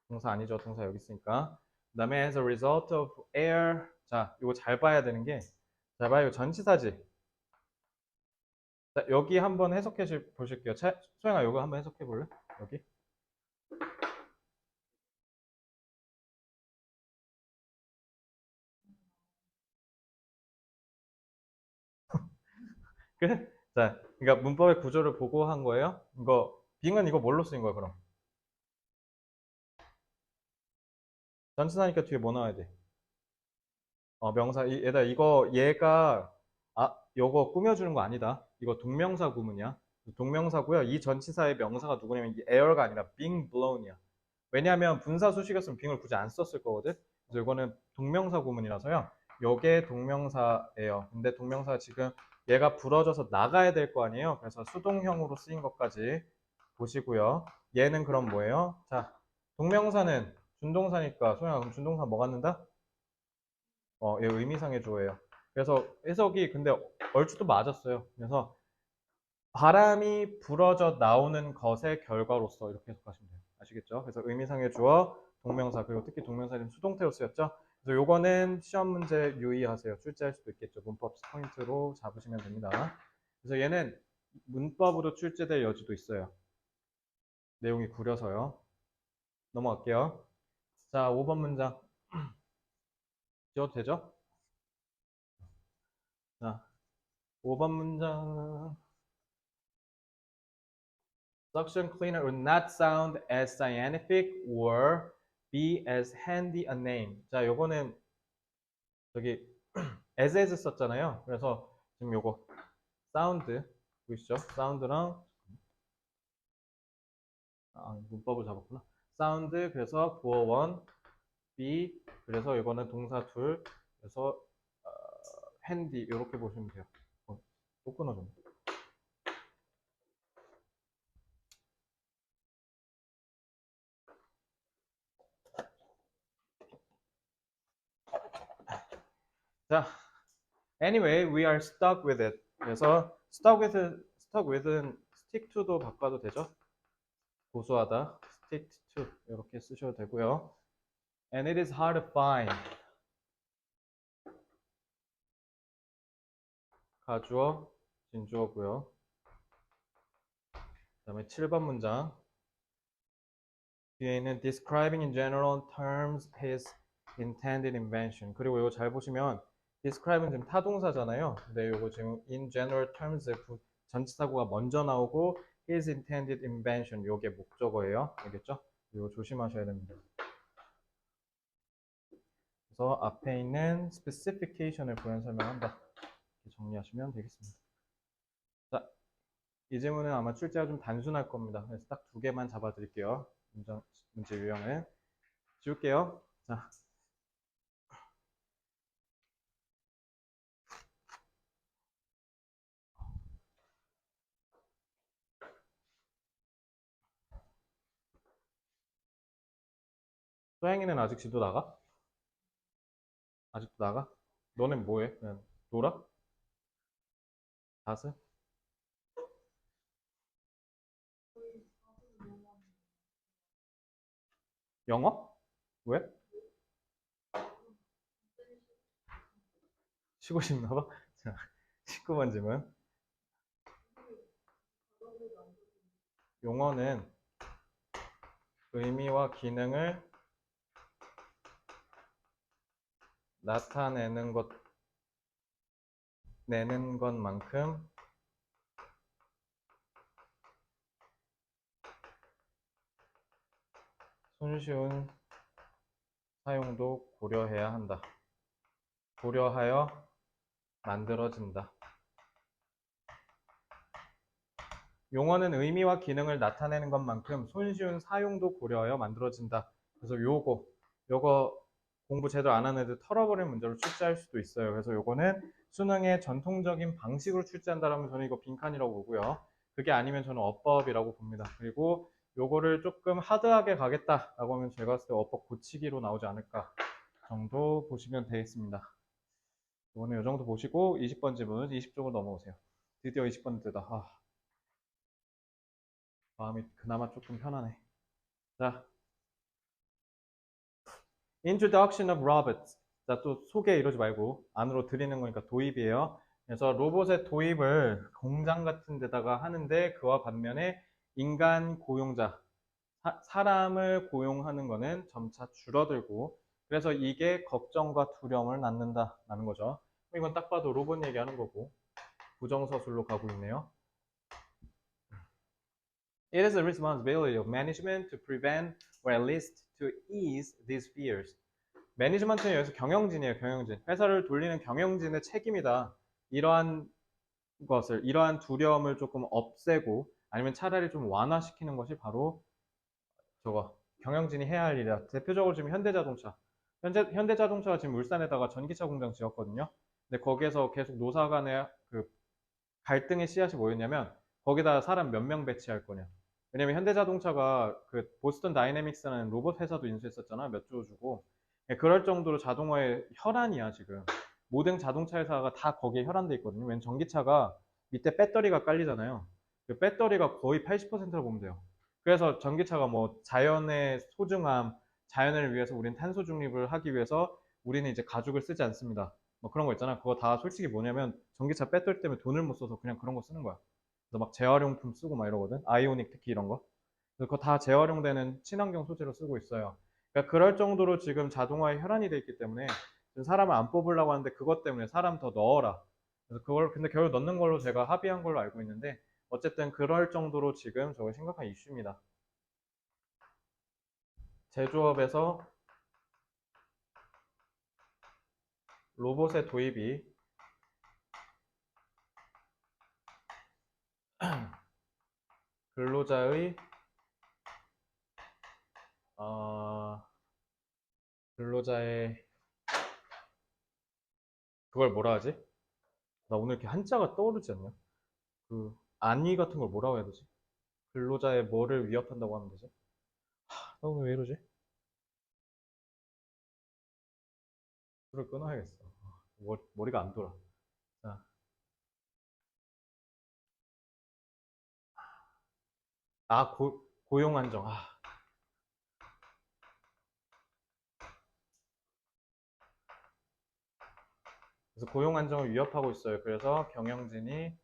S1: 동사 아니죠. 동사 여기 있으니까. 그 다음에 as a result of air. 자, 이거 잘 봐야 되는 게, 잘 봐요. 이거 전치사지. 자, 여기 한번 해석해 보실게요. 소영아, 이거 한번 해석해 볼래? 여기. 끝? 자, 그러니까 문법의 구조를 보고 한 거예요. 이거, 빙은 이거 뭘로 쓰인 거야, 그럼? 전치사니까 뒤에 뭐 나와야 돼? 명사. 얘들아, 얘가, 요거 꾸며주는 거 아니다. 이거 동명사 구문이야. 동명사고요. 이 전치사의 명사가 누구냐면 이 air가 아니라 being blown이야. 왜냐하면 분사 수식이었으면 being을 굳이 안 썼을 거거든. 그래서 이거는 동명사 구문이라서요. 요게 동명사예요. 근데 동명사가 지금 얘가 불어져서 나가야 될 거 아니에요. 그래서 수동형으로 쓰인 것까지 보시고요. 얘는 그럼 뭐예요? 자, 동명사는 준동사니까 소영아 그럼 준동사 뭐 갖는다? 얘 의미상의 주어예요. 그래서 해석이 근데 얼추도 맞았어요. 그래서 바람이 불어져 나오는 것의 결과로서 이렇게 해석하시면 돼요. 아시겠죠? 그래서 의미상의 주어, 동명사, 그리고 특히 동명사는 수동태로 쓰였죠. 그래서 요거는 시험 문제 유의하세요. 출제할 수도 있겠죠. 문법 포인트로 잡으시면 됩니다. 그래서 얘는 문법으로 출제될 여지도 있어요. 내용이 구려서요. 넘어갈게요. 자, 5번 문장. 지워도 되죠? 자, 5번 문장. Suction cleaner would not sound as scientific or be as handy a name. 자, 요거는 저기 as 썼잖아요. 그래서 지금 요거 사운드 보이시죠? 사운드랑 문법을 잡았구나. 사운드 그래서 구어 1, be 그래서 이거는 동사 둘 그래서 handy 이렇게 보시면 돼요. 또 끊어졌네. 자, anyway, we are stuck with it. 그래서 stuck with은 stick to도 바꿔도 되죠? 고수하다, stick to 이렇게 쓰셔도 되고요. And it is hard to find. 가주어, 진주어고요. 그다음에 7번 문장. 뒤에 있는 describing in general terms his intended invention. 그리고 이거 잘 보시면 describe는 지금 타동사잖아요. 근데 이거 지금 in general terms 전치사구가 먼저 나오고 his intended invention 요게 목적어예요. 알겠죠? 이거 조심하셔야 됩니다. 그래서 앞에 있는 specification을 부연 설명한다. 이렇게 정리하시면 되겠습니다. 자, 이 질문은 아마 출제가 좀 단순할 겁니다. 그래서 딱 두 개만 잡아드릴게요. 문제 유형은 지울게요. 자, 소영이는 아직 지도 나가? 아직도 나가? 너는 뭐해? 그냥 놀아? 다스? 영어? 왜? 쉬고 싶나 봐? 자, 19번 질문. 용어는 의미와 기능을 나타내는 내는 것만큼 손쉬운 사용도 고려해야 한다. 고려하여 만들어진다. 용어는 의미와 기능을 나타내는 것만큼 손쉬운 사용도 고려하여 만들어진다. 그래서 요거 공부 제대로 안 하는 애들 털어버리는 문제로 출제할 수도 있어요. 그래서 요거는 수능의 전통적인 방식으로 출제한다라면 저는 이거 빈칸이라고 보고요. 그게 아니면 저는 어법이라고 봅니다. 그리고 요거를 조금 하드하게 가겠다라고 하면 제가 봤을 때 어법 고치기로 나오지 않을까 정도 보시면 되겠습니다. 이거는 이 정도 보시고 20번 질문 20쪽으로 넘어오세요. 드디어 20번 뜨다. 마음이 그나마 조금 편하네. 자, Introduction of Robots. 자, 또 소개 이러지 말고 안으로 들이는 거니까 도입이에요. 그래서 로봇의 도입을 공장 같은 데다가 하는데 그와 반면에 인간 고용자, 사람을 고용하는 거는 점차 줄어들고 그래서 이게 걱정과 두려움을 낳는다라는 거죠. 이건 딱 봐도 로봇 얘기하는 거고 부정서술로 가고 있네요. It is the responsibility of management to prevent or at least to ease these fears. 매니지먼트는 여기서 경영진이에요, 경영진. 회사를 돌리는 경영진의 책임이다. 이러한 이러한 두려움을 조금 없애고 아니면 차라리 좀 완화시키는 것이 바로 경영진이 해야 할 일이다. 대표적으로 지금 현대자동차. 현대자동차가 지금 울산에다가 전기차 공장 지었거든요. 근데 거기에서 계속 노사 간의 그 갈등의 씨앗이 뭐였냐면 거기다 사람 몇 명 배치할 거냐. 왜냐면 현대자동차가 그 보스턴 다이내믹스라는 로봇 회사도 인수했었잖아. 몇 조 주고. 그럴 정도로 자동화의 혈안이야, 지금. 모든 자동차 회사가 다 거기에 혈안돼 있거든요. 왜냐면 전기차가 밑에 배터리가 깔리잖아요. 그 배터리가 거의 80%라고 보면 돼요. 그래서 전기차가 뭐 자연의 소중함, 자연을 위해서 우린 탄소 중립을 하기 위해서 우리는 이제 가죽을 쓰지 않습니다. 뭐 그런 거 있잖아. 그거 다 솔직히 뭐냐면 전기차 배터리 때문에 돈을 못 써서 그냥 그런 거 쓰는 거야. 그래서 막 재활용품 쓰고 막 이러거든. 아이오닉 특히 이런 거. 그래서 그거 다 재활용되는 친환경 소재로 쓰고 있어요. 그러니까 그럴 정도로 지금 자동화에 혈안이 돼 있기 때문에 사람을 안 뽑으려고 하는데 그것 때문에 사람 더 넣어라. 그래서 그걸 근데 결국 넣는 걸로 제가 합의한 걸로 알고 있는데 어쨌든 그럴 정도로 지금 저거 심각한 이슈입니다. 제조업에서 로봇의 도입이 근로자의 근로자의 그걸 뭐라 하지? 나 오늘 이렇게 한자가 떠오르지 않냐? 그 안위 같은 걸 뭐라고 해야 되지? 근로자의 뭐를 위협한다고 하면 되지? 나 오늘 왜 이러지? 불을 끊어야겠어. 머리가 안 돌아. 자, 고용 안정. 그래서 고용 안정을 위협하고 있어요. 그래서 경영진이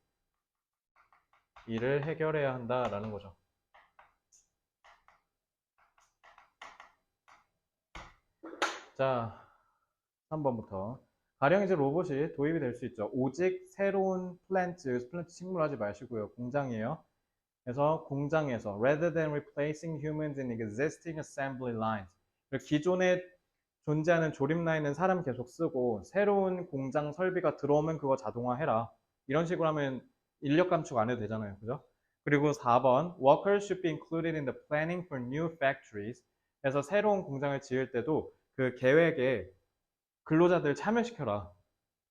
S1: 이를 해결해야 한다라는 거죠. 자, 3번부터. 가령 이제 로봇이 도입이 될 수 있죠. 오직 새로운 플랜트 식물하지 마시고요. 공장이에요. 그래서 공장에서 rather than replacing humans in existing assembly lines. 기존에 존재하는 조립 라인은 사람 계속 쓰고 새로운 공장 설비가 들어오면 그거 자동화해라. 이런 식으로 하면 인력 감축 안 해도 되잖아요. 그죠? 그리고 4번 workers should be included in the planning for new factories. 그래서 새로운 공장을 지을 때도 그 계획에 근로자들 참여시켜라.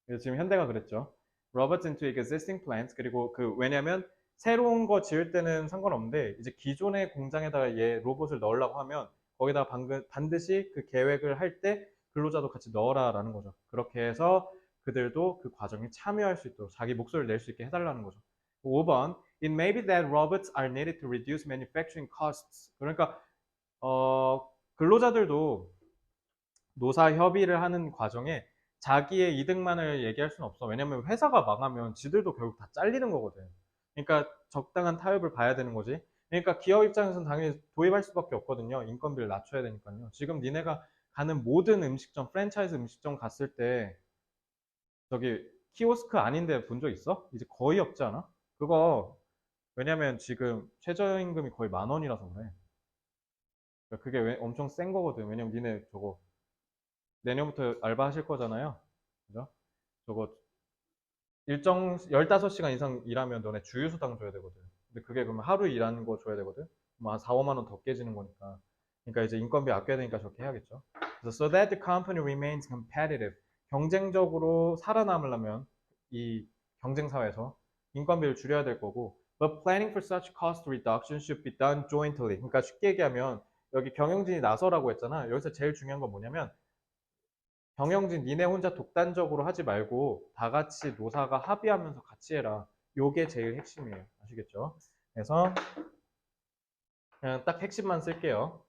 S1: 그래서 지금 현대가 그랬죠. Robots into existing plants. 그리고 왜냐면 새로운 거 지을 때는 상관없는데 이제 기존의 공장에다가 얘 로봇을 넣으려고 하면 거기다 반드시 그 계획을 할 때 근로자도 같이 넣어라라는 거죠. 그렇게 해서 그들도 그 과정에 참여할 수 있도록 자기 목소리를 낼 수 있게 해달라는 거죠. 5번 It may be that robots are needed to reduce manufacturing costs. 그러니까 근로자들도 노사 협의를 하는 과정에 자기의 이득만을 얘기할 수는 없어. 왜냐면 회사가 망하면 지들도 결국 다 잘리는 거거든. 그러니까 적당한 타협을 봐야 되는 거지. 그러니까 기업 입장에서는 당연히 도입할 수밖에 없거든요. 인건비를 낮춰야 되니까요. 지금 니네가 가는 모든 음식점, 프랜차이즈 음식점 갔을 때 저기 키오스크 아닌데 본 적 있어? 이제 거의 없지 않아? 그거 왜냐면 지금 최저임금이 거의 10,000원이라서 그래. 그러니까 그게 엄청 센 거거든. 왜냐면 니네 저거 내년부터 알바 하실 거잖아요. 그죠? 저거 일정 15시간 이상 일하면 너네 주휴수당 줘야 되거든. 근데 그게 그러면 하루 일하는 거 줘야 되거든. 뭐 한 4, 5만 원 더 깨지는 거니까. 그러니까 이제 인건비 아껴야 되니까 저렇게 해야겠죠. 그래서 so that the company remains competitive. 경쟁적으로 살아남으려면 이 경쟁 사회에서 인건비를 줄여야 될 거고 but planning for such cost reduction should be done jointly. 그러니까 쉽게 얘기하면 여기 경영진이 나서라고 했잖아. 여기서 제일 중요한 건 뭐냐면 경영진 니네 혼자 독단적으로 하지 말고 다 같이 노사가 합의하면서 같이 해라. 요게 제일 핵심이에요. 아시겠죠? 그래서 그냥 딱 핵심만 쓸게요.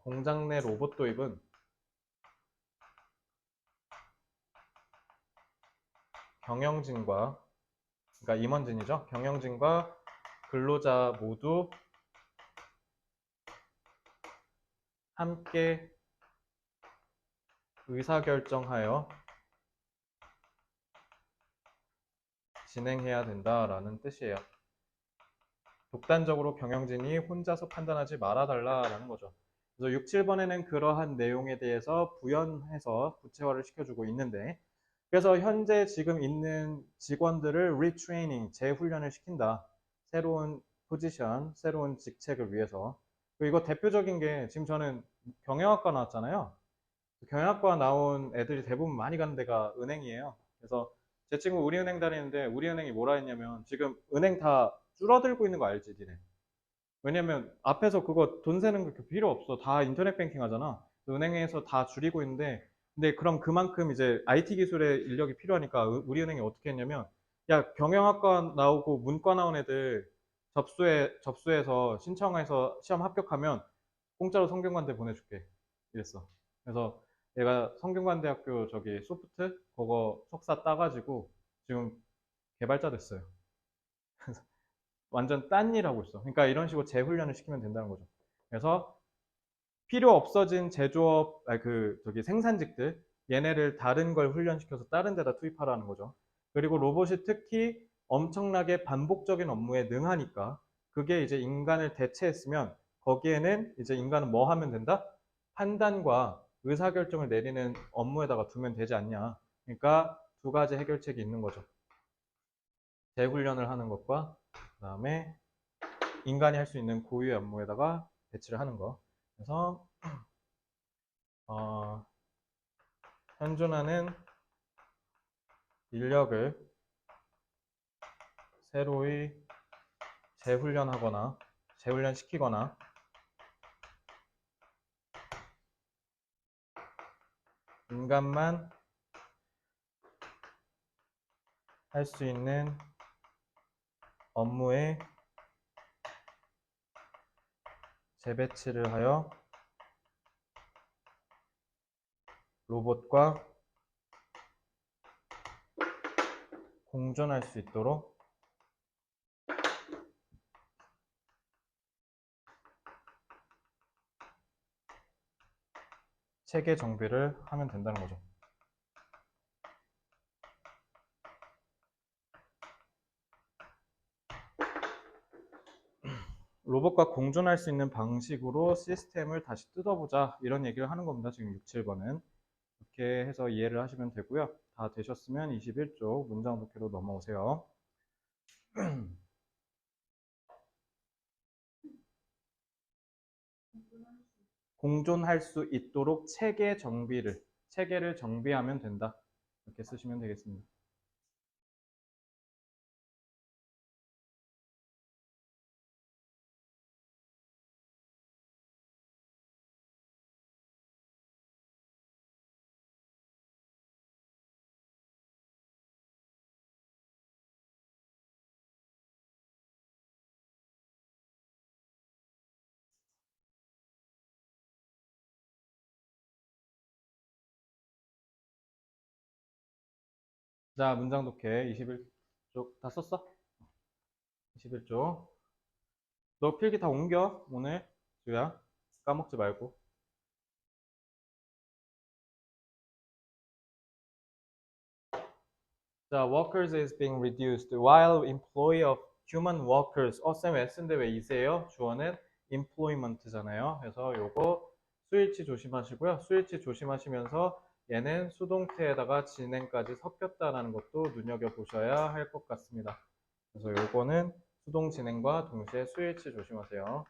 S1: 공장 내 로봇 도입은 경영진과 그러니까 임원진이죠. 경영진과 근로자 모두 함께 의사결정하여 진행해야 된다라는 뜻이에요. 독단적으로 경영진이 혼자서 판단하지 말아달라라는 거죠. 그래서 6, 7번에는 그러한 내용에 대해서 부연해서 구체화를 시켜주고 있는데 그래서 현재 지금 있는 직원들을 retraining, 재훈련을 시킨다. 새로운 포지션, 새로운 직책을 위해서. 그리고 이거 대표적인 게 지금 저는 경영학과 나왔잖아요. 경영학과 나온 애들이 대부분 많이 가는 데가 은행이에요. 그래서 제 친구 우리은행 다니는데 우리은행이 뭐라 했냐면 지금 은행 다 줄어들고 있는 거 알지, 니네? 왜냐면 앞에서 그거 돈 세는 거 필요 없어. 다 인터넷 뱅킹 하잖아. 은행에서 다 줄이고 있는데 근데 그럼 그만큼 이제 IT 기술의 인력이 필요하니까 우리은행이 어떻게 했냐면 야, 경영학과 나오고 문과 나온 애들 접수해서 신청해서 시험 합격하면 공짜로 성균관대 보내줄게. 이랬어. 그래서 얘가 성균관대학교 저기 소프트 그거 석사 따가지고 지금 개발자 됐어요. 완전 딴 일 하고 있어. 그러니까 이런 식으로 재훈련을 시키면 된다는 거죠. 그래서 필요 없어진 제조업, 아니 그 저기 생산직들 얘네를 다른 걸 훈련시켜서 다른 데다 투입하라는 거죠. 그리고 로봇이 특히 엄청나게 반복적인 업무에 능하니까 그게 이제 인간을 대체했으면 거기에는 이제 인간은 뭐 하면 된다? 판단과 의사결정을 내리는 업무에다가 두면 되지 않냐. 그러니까 두 가지 해결책이 있는 거죠. 재훈련을 하는 것과 그다음에 인간이 할 수 있는 고유의 업무에다가 배치를 하는 거. 그래서 현존하는 인력을 새로이 재훈련하거나 재훈련시키거나 인간만 할 수 있는 업무에 재배치를 하여 로봇과 공존할 수 있도록 체계 정비를 하면 된다는 거죠. 로봇과 공존할 수 있는 방식으로 시스템을 다시 뜯어보자 이런 얘기를 하는 겁니다. 지금 6, 7번은 이렇게 해서 이해를 하시면 되고요. 다 되셨으면 21쪽 문장 독해로 넘어오세요. 공존할 수 있도록 체계를 정비하면 된다. 이렇게 쓰시면 되겠습니다. 자, 문장 독해 21쪽 다 썼어? 21쪽. 너 필기 다 옮겨, 오늘. 주야. 까먹지 말고. 자, workers is being reduced while employee of human workers. 쌤 S인데 왜 이세요? 주어는 employment잖아요. 그래서 요거 스위치 조심하시고요. 스위치 조심하시면서 얘는 수동태에다가 진행까지 섞였다라는 것도 눈여겨보셔야 할 것 같습니다. 그래서 요거는 수동 진행과 동시에 스위치 조심하세요.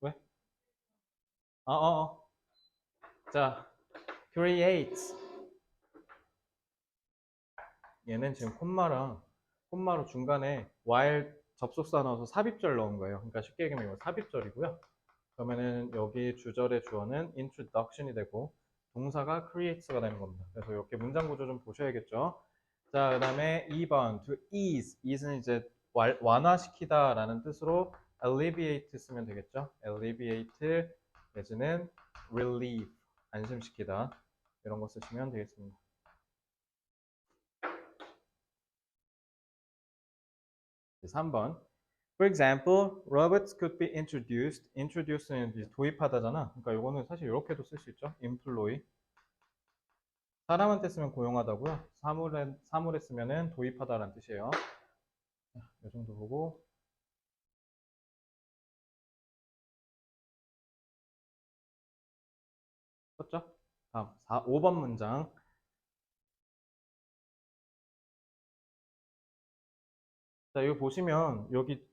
S1: 왜? 어. 자, create. 얘는 지금 콤마로 중간에 while 접속사 넣어서 삽입절 넣은 거예요. 그러니까 쉽게 얘기하면 이거 삽입절이고요. 그러면은 여기 주절의 주어는 introduction이 되고 동사가 creates가 되는 겁니다. 그래서 이렇게 문장 구조 좀 보셔야겠죠. 자, 그 다음에 2번 to ease. ease는 이제 완화시키다 라는 뜻으로 alleviate 쓰면 되겠죠. alleviate 내지는 relieve 안심시키다 이런 거 쓰시면 되겠습니다. 3번 For example, robots could be introduced. introduce는 이제 도입하다잖아. 그러니까 이거는 사실 이렇게도 쓸 수 있죠. employ. 사람한테 쓰면 고용하다고요. 사물에 쓰면은 도입하다라는 뜻이에요. 자, 이 정도 보고 썼죠? 다음 5번 문장. 자, 이거 보시면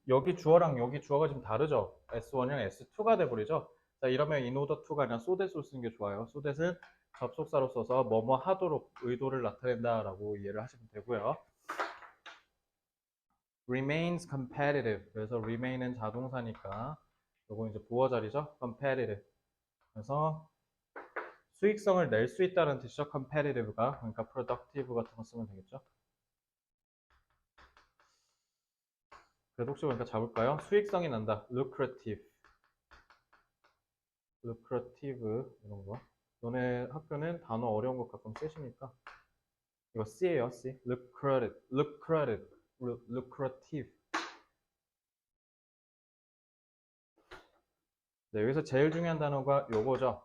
S1: 여기 주어랑 여기 주어가 좀 다르죠? S1이랑 S2가 돼버리죠? 자, 이러면 in order to가 아니라 so that으로 쓰는 게 좋아요. so that은 접속사로 써서 뭐뭐 하도록 의도를 나타낸다라고 이해를 하시면 되고요. remains competitive. 그래서 remain은 자동사니까 요거 이제 부어 자리죠? competitive. 그래서 수익성을 낼 수 있다는 뜻이죠. competitive가. 그러니까 productive 같은 거 쓰면 되겠죠? 그래도 혹시 보니까 잡을까요? 수익성이 난다. lucrative. lucrative 이런 거. 너네 학교는 단어 어려운 거 가끔 쓰시니까 이거 C예요, C. lucrative. 네, 여기서 제일 중요한 단어가 요거죠.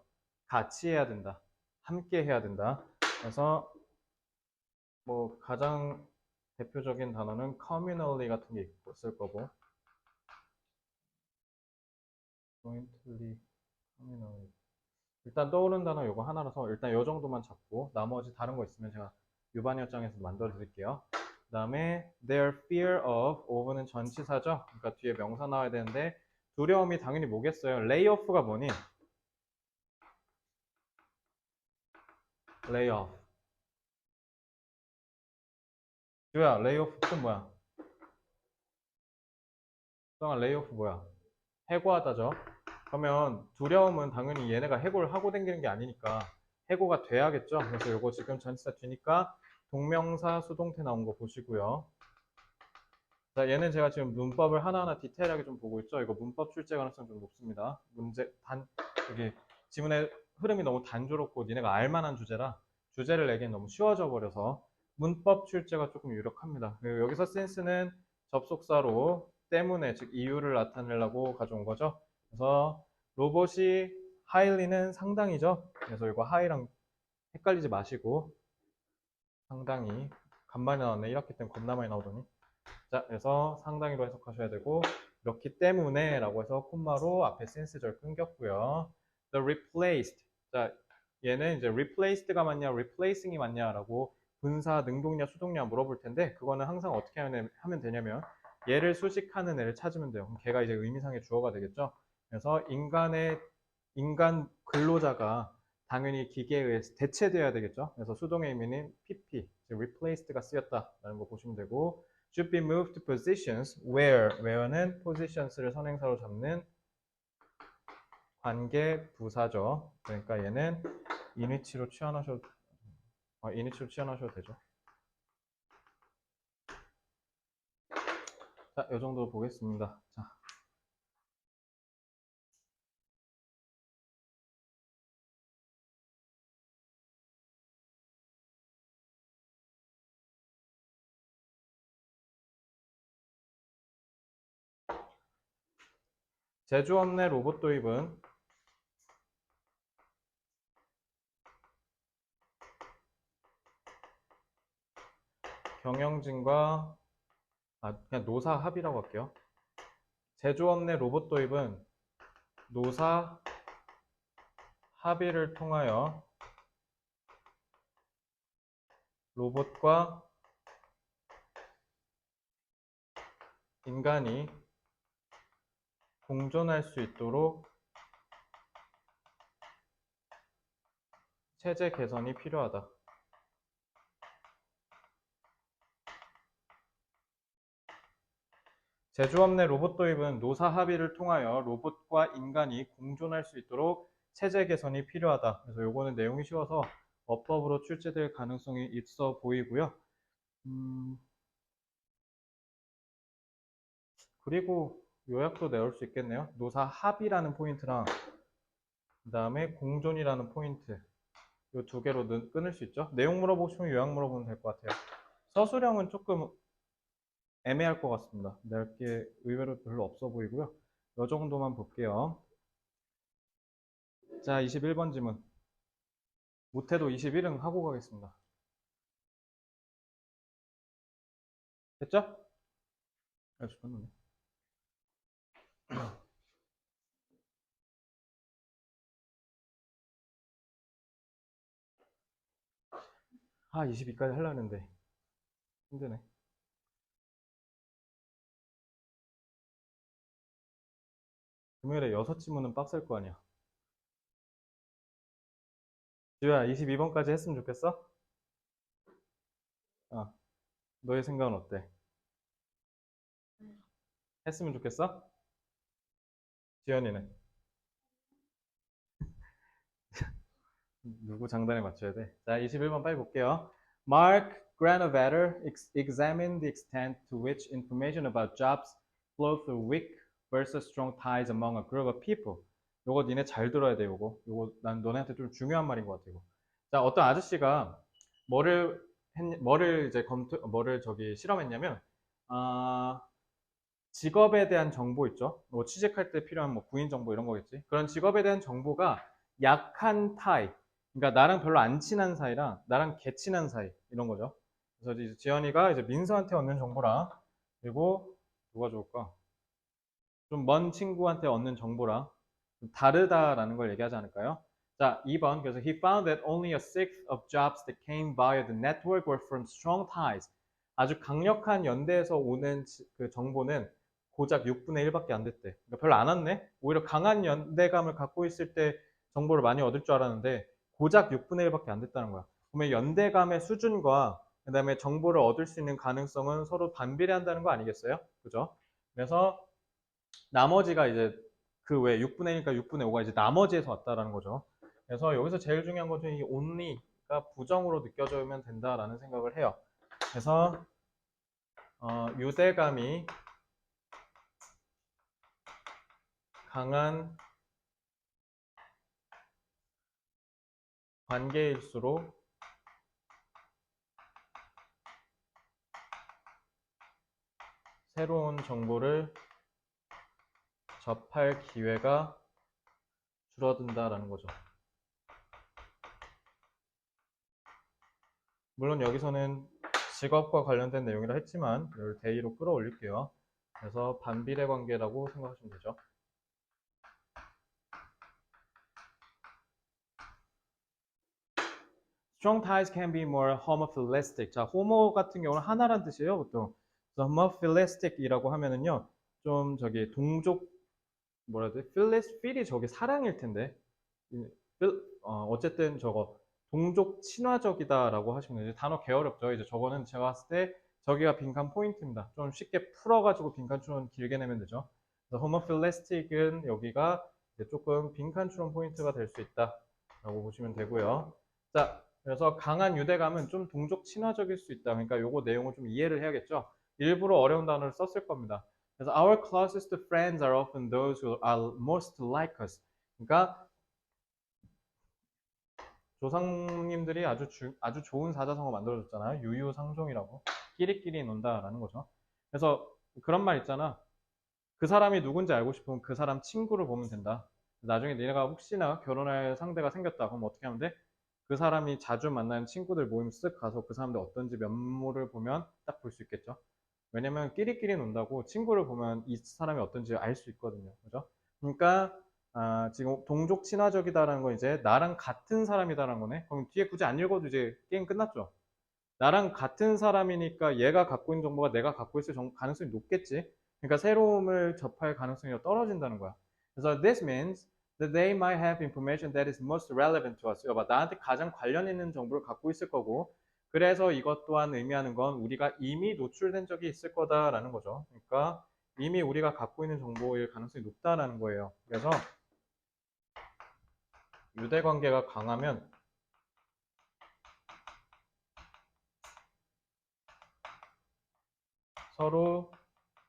S1: 같이 해야 된다. 함께 해야 된다. 그래서 뭐 가장 대표적인 단어는 communally 같은 게 있을 거고 jointly, communally. 일단 떠오르는 단어 요거 하나라서 일단 요 정도만 잡고 나머지 다른 거 있으면 제가 유반여장에서 만들어 드릴게요. 그 다음에 their fear of는 전치사죠. 그러니까 뒤에 명사 나와야 되는데 두려움이 당연히 뭐겠어요? layoff가 뭐니? layoff. 주야, layoff 뜻 뭐야? 수영아, layoff 뭐야? 해고하다죠. 그러면 두려움은 당연히 얘네가 해고를 하고 댕기는 게 아니니까 해고가 돼야겠죠. 그래서 요거 지금 전치사 뒤니까 동명사 수동태 나온 거 보시고요. 자, 얘는 제가 지금 문법을 하나하나 디테일하게 좀 보고 있죠. 이거 문법 출제 가능성 좀 높습니다. 여기 지문의 흐름이 너무 단조롭고 니네가 알만한 주제라 주제를 내기엔 너무 쉬워져 버려서 문법 출제가 조금 유력합니다. 그리고 여기서 센스는 접속사로 때문에, 즉 이유를 나타내려고 가져온 거죠. 그래서 로봇이 highly는 상당히죠. 그래서 이거 high랑 헷갈리지 마시고 상당히 간만에 나왔네. 1학기 때문에 겁나 많이 나오더니. 자, 그래서 상당히로 해석하셔야 되고 그렇기 때문에 라고 해서 콤마로 앞에 센스절 끊겼고요. The replaced. 자, 얘는 이제 replaced가 맞냐, replacing이 맞냐라고 분사, 능동냐, 수동냐 물어볼 텐데 그거는 항상 어떻게 하면 되냐면 얘를 수식하는 애를 찾으면 돼요. 그럼 걔가 이제 의미상의 주어가 되겠죠. 그래서 인간 근로자가 당연히 기계에 의해서 대체되어야 되겠죠. 그래서 수동의 의미는 PP, 즉 replaced가 쓰였다라는 거 보시면 되고 should be moved to positions where는 positions를 선행사로 잡는 관계 부사죠. 그러니까 얘는 인위치로 취환하셔도 되죠. 자, 이 정도 보겠습니다. 자. 제조업 내 로봇 도입은 경영진과 그냥 노사 합의라고 할게요. 제조업 내 로봇 도입은 노사 합의를 통하여 로봇과 인간이 공존할 수 있도록 체제 개선이 필요하다. 제조업 내 로봇 도입은 노사 합의를 통하여 로봇과 인간이 공존할 수 있도록 체제 개선이 필요하다. 그래서 요거는 내용이 쉬워서 어법으로 출제될 가능성이 있어 보이고요. 그리고 요약도 내올 수 있겠네요. 노사 합의라는 포인트랑 그 다음에 공존이라는 포인트 요 두 개로 끊을 수 있죠. 내용 물어보시면 요약 물어보면 될 것 같아요. 서술형은 조금 애매할 것 같습니다. 낼 게 의외로 별로 없어 보이고요. 요 정도만 볼게요. 자, 21번 지문. 못해도 21은 하고 가겠습니다. 됐죠? 아, 죽었는데. 아, 22까지 하려고 했는데 힘드네. 금요일에 6지문은 빡셀 거 아니야. 지우야, 22번까지 했으면 좋겠어? 아, 너의 생각은 어때? 했으면 좋겠어? 지연이는? 누구 장단에 맞춰야 돼? 자, 21번 빨리 볼게요. Mark Granovetter examined the extent to which information about jobs flow through weak versus strong ties among a group of people. 요거 니네 잘 들어야 돼, 요거 난 너네한테 좀 중요한 말인 것 같아, 이거. 자, 어떤 아저씨가 뭐를 저기 실험했냐면, 아, 직업에 대한 정보 있죠? 뭐 취직할 때 필요한 뭐 구인 정보 이런 거겠지? 그런 직업에 대한 정보가 약한 타입, 그러니까 나랑 별로 안 친한 사이랑 나랑 개 친한 사이 이런 거죠. 그래서 이제 지연이가 이제 민수한테 얻는 정보랑 그리고 누가 좋을까? 좀 먼 친구한테 얻는 정보랑 좀 다르다라는 걸 얘기하지 않을까요? 자, 2번. 그래서 he found that only a sixth of jobs that came via the network were from strong ties. 아주 강력한 연대에서 오는 그 정보는 고작 6분의 1밖에 안 됐대. 그러니까 별로 안 왔네? 오히려 강한 연대감을 갖고 있을 때 정보를 많이 얻을 줄 알았는데 고작 6분의 1밖에 안 됐다는 거야. 그러면 연대감의 수준과 그 다음에 정보를 얻을 수 있는 가능성은 서로 반비례한다는 거 아니겠어요? 그죠? 그래서 나머지가 이제 그 외 6분의 1이니까 6분의 5가 이제 나머지에서 왔다라는 거죠. 그래서 여기서 제일 중요한 것은 이 only가 부정으로 느껴지면 된다라는 생각을 해요. 그래서 유대감이 강한 관계일수록 새로운 정보를 접할 기회가 줄어든다라는 거죠. 물론 여기서는 직업과 관련된 내용이라 했지만 이걸 대의로 끌어올릴게요. 그래서 반비례 관계라고 생각하시면 되죠. Strong ties can be more homophilistic. 자, homo 같은 경우는 하나란 뜻이에요, 보통. 그래서 homophilistic이라고 하면은요, 좀 저기 동족 뭐라 해야 돼? 필이 저게 사랑일 텐데. 어쨌든 저거 동족 친화적이다라고 하시면 이제 단어 개어렵죠. 이제 저거는 제가 봤을 때 저기가 빈칸 포인트입니다. 좀 쉽게 풀어가지고 빈칸 추론 길게 내면 되죠. 그래서 homophilistic은 여기가 이제 조금 빈칸 추론 포인트가 될 수 있다라고 보시면 되고요. 자, 그래서 강한 유대감은 좀 동족 친화적일 수 있다. 그러니까 요거 내용을 좀 이해를 해야겠죠. 일부러 어려운 단어를 썼을 겁니다. 그래서 our closest friends are often those who are most like us. 그러니까 조상님들이 아주 좋은 사자성어 만들어줬잖아요. 유유상종이라고. 끼리끼리 논다라는 거죠. 그래서 그런 말 있잖아. 그 사람이 누군지 알고 싶으면 그 사람 친구를 보면 된다. 나중에 니네가 혹시나 결혼할 상대가 생겼다. 그럼 어떻게 하면 돼? 그 사람이 자주 만나는 친구들 모임 쓱 가서 그 사람들 어떤지 면모를 보면 딱 볼 수 있겠죠. 왜냐면 끼리끼리 논다고 친구를 보면 이 사람이 어떤지 알 수 있거든요. 그죠? 그러니까 지금 동족 친화적이다라는 건 이제 나랑 같은 사람이다라는 거네. 그럼 뒤에 굳이 안 읽어도 이제 게임 끝났죠. 나랑 같은 사람이니까 얘가 갖고 있는 정보가 내가 갖고 있을 가능성이 높겠지. 그러니까 새로움을 접할 가능성이 떨어진다는 거야. 그래서 this means that they might have information that is most relevant to us. 여봐, 나한테 가장 관련 있는 정보를 갖고 있을 거고, 그래서 이것 또한 의미하는 건 우리가 이미 노출된 적이 있을 거다라는 거죠. 그러니까 이미 우리가 갖고 있는 정보일 가능성이 높다라는 거예요. 그래서 유대 관계가 강하면 서로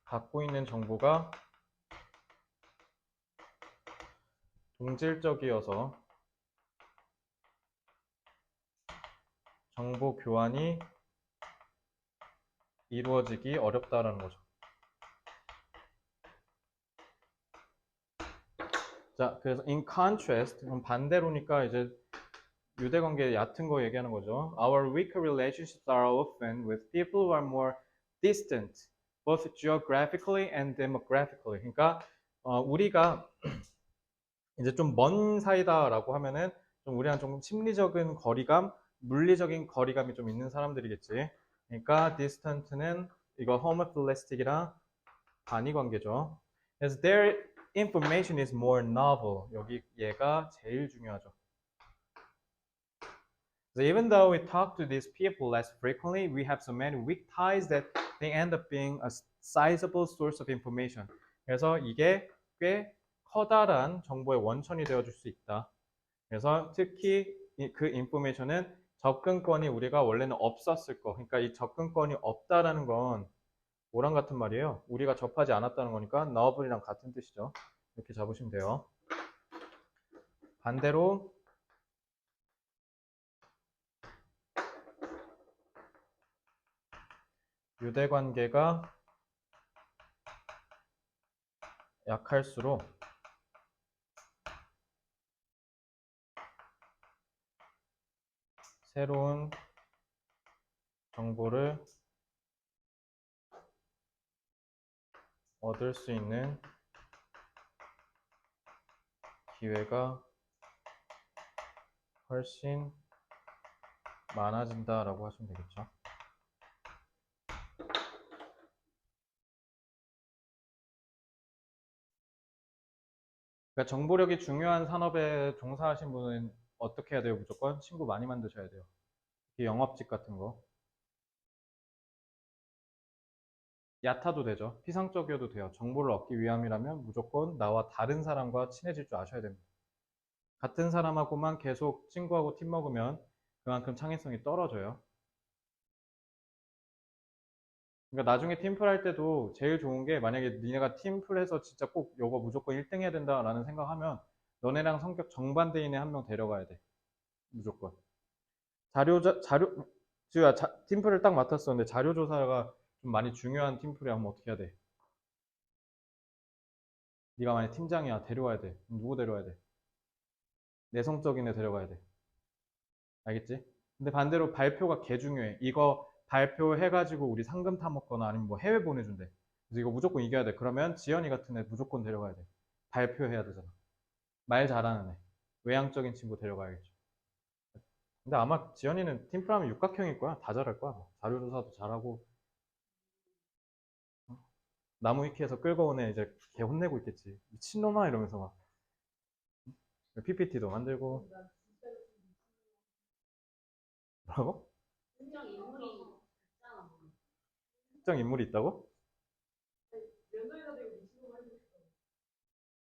S1: 갖고 있는 정보가 동질적이어서 정보 교환이 이루어지기 어렵다라는 거죠. 자, 그래서 in contrast, 그럼 반대로니까 이제 유대 관계 얕은 거 얘기하는 거죠. Our weaker relationships are often with people who are more distant, both geographically and demographically. 그러니까 우리가 이제 좀 먼 사이다라고 하면은 좀 우리랑 좀 심리적인 거리감, 물리적인 거리감이 좀 있는 사람들이겠지. 그러니까 distant는 이거 homophilistic이랑 반의 관계죠. 그래서 their information is more novel. 여기 얘가 제일 중요하죠. So even though we talk to these people less frequently, we have so many weak ties that they end up being a sizable source of information. 그래서 이게 꽤 커다란 정보의 원천이 되어줄 수 있다. 그래서 특히 그 인포메이션은 접근권이 우리가 원래는 없었을 거. 그러니까 이 접근권이 없다라는 건 뭐랑 같은 말이에요? 우리가 접하지 않았다는 거니까 너블이랑 같은 뜻이죠. 이렇게 잡으시면 돼요. 반대로 유대 관계가 약할수록 새로운 정보를 얻을 수 있는 기회가 훨씬 많아진다라고 하시면 되겠죠. 그러니까 정보력이 중요한 산업에 종사하신 분은 어떻게 해야 돼요? 무조건 친구 많이 만드셔야 돼요. 특히 영업직 같은 거. 얕아도 되죠. 피상적이어도 돼요. 정보를 얻기 위함이라면 무조건 나와 다른 사람과 친해질 줄 아셔야 됩니다. 같은 사람하고만 계속 친구하고 팀 먹으면 그만큼 창의성이 떨어져요. 그러니까 나중에 팀플 할 때도 제일 좋은 게 만약에 니네가 팀플해서 진짜 꼭 이거 무조건 1등 해야 된다라는 생각하면 너네랑 성격 정반대인 애 한 명 데려가야 돼. 무조건. 팀플을 딱 맡았었는데 자료조사가 좀 많이 중요한 팀플이 하면 어떻게 해야 돼? 네가 만약 팀장이야 데려와야 돼. 누구 데려와야 돼? 내성적인 애 데려가야 돼. 알겠지? 근데 반대로 발표가 개 중요해. 이거 발표해가지고 우리 상금 타먹거나 아니면 뭐 해외 보내준대. 그래서 이거 무조건 이겨야 돼. 그러면 지연이 같은 애 무조건 데려가야 돼. 발표해야 되잖아. 말 잘하는 애. 외향적인 친구 데려가야겠죠. 근데 아마 지연이는 팀플하면 육각형일 거야. 다 잘할 거야. 자료조사도 잘하고 나무 위키에서 끌고 온 애 이제 개 혼내고 있겠지. 미친놈아 이러면서 막 PPT도 만들고
S2: 나 진짜로
S1: 뭐라고?
S2: 특정 인물이 있잖아.
S1: 특정 인물이 있다고?
S2: 면도기가 되고 미친놈 하고 싶어.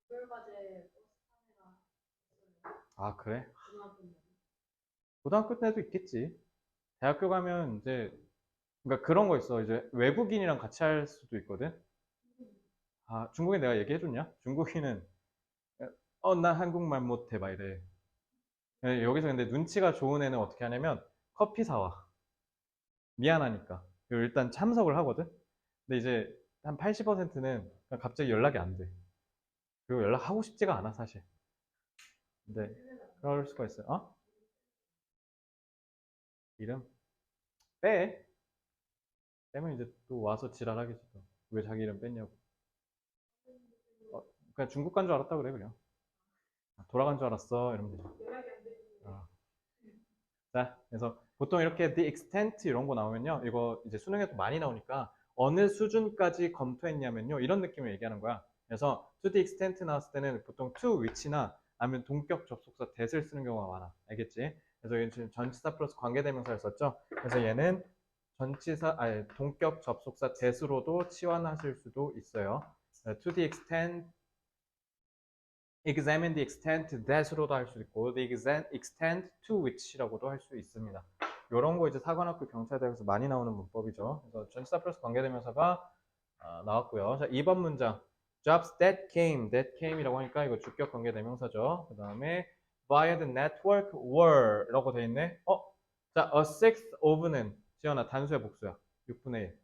S2: 별과제 버스 탄 애가
S1: 아 그래?
S2: 고등학교 때.
S1: 고등학교 때도 있겠지. 대학교 가면 이제 그러니까 그런 거 있어. 이제 외국인이랑 같이 할 수도 있거든. 아 중국인 내가 얘기해줬냐? 중국인은 나 한국말 못해 막 이래. 여기서 근데 눈치가 좋은 애는 어떻게 하냐면 커피 사와. 미안하니까. 그리고 일단 참석을 하거든. 근데 이제 한 80%는 갑자기 연락이 안 돼. 그리고 연락하고 싶지가 않아 사실. 근데 그럴 수가 있어요. 어? 이름? 빼. 빼면 이제 또 와서 지랄하겠지 또. 왜 자기 이름 뺐냐고. 그냥 중국 간 줄 알았다 그래 그냥. 돌아간 줄 알았어. 이러면 되죠.
S2: 연락이 안 되지.
S1: 자, 그래서 보통 이렇게 the extent 이런 거 나오면요. 이거 이제 수능에도 많이 나오니까 어느 수준까지 검토했냐면요. 이런 느낌을 얘기하는 거야. 그래서 to the extent 나왔을 때는 보통 to which나 아니면 동격 접속사 that을 쓰는 경우가 많아. 알겠지? 그래서 얘는 지금 전치사 플러스 관계대명사를 썼죠. 그래서 얘는 전치사, 아니, 동격 접속사 that으로도 치환하실 수도 있어요. to the extent examine the extent that으로도 할 수 있고 the extent to which라고도 할 수 있습니다. 이런 거 이제 사관학교 경찰대학에서 많이 나오는 문법이죠. 그래서 전치사 플러스 관계대명사가 나왔고요. 자, 2번 문장 jobs that came이라고 하니까 이거 주격 관계대명사죠. 그 다음에 via the network were 라고 돼 있네. 자, a sixth of는 지연아 단수야 복수야? 6분의 1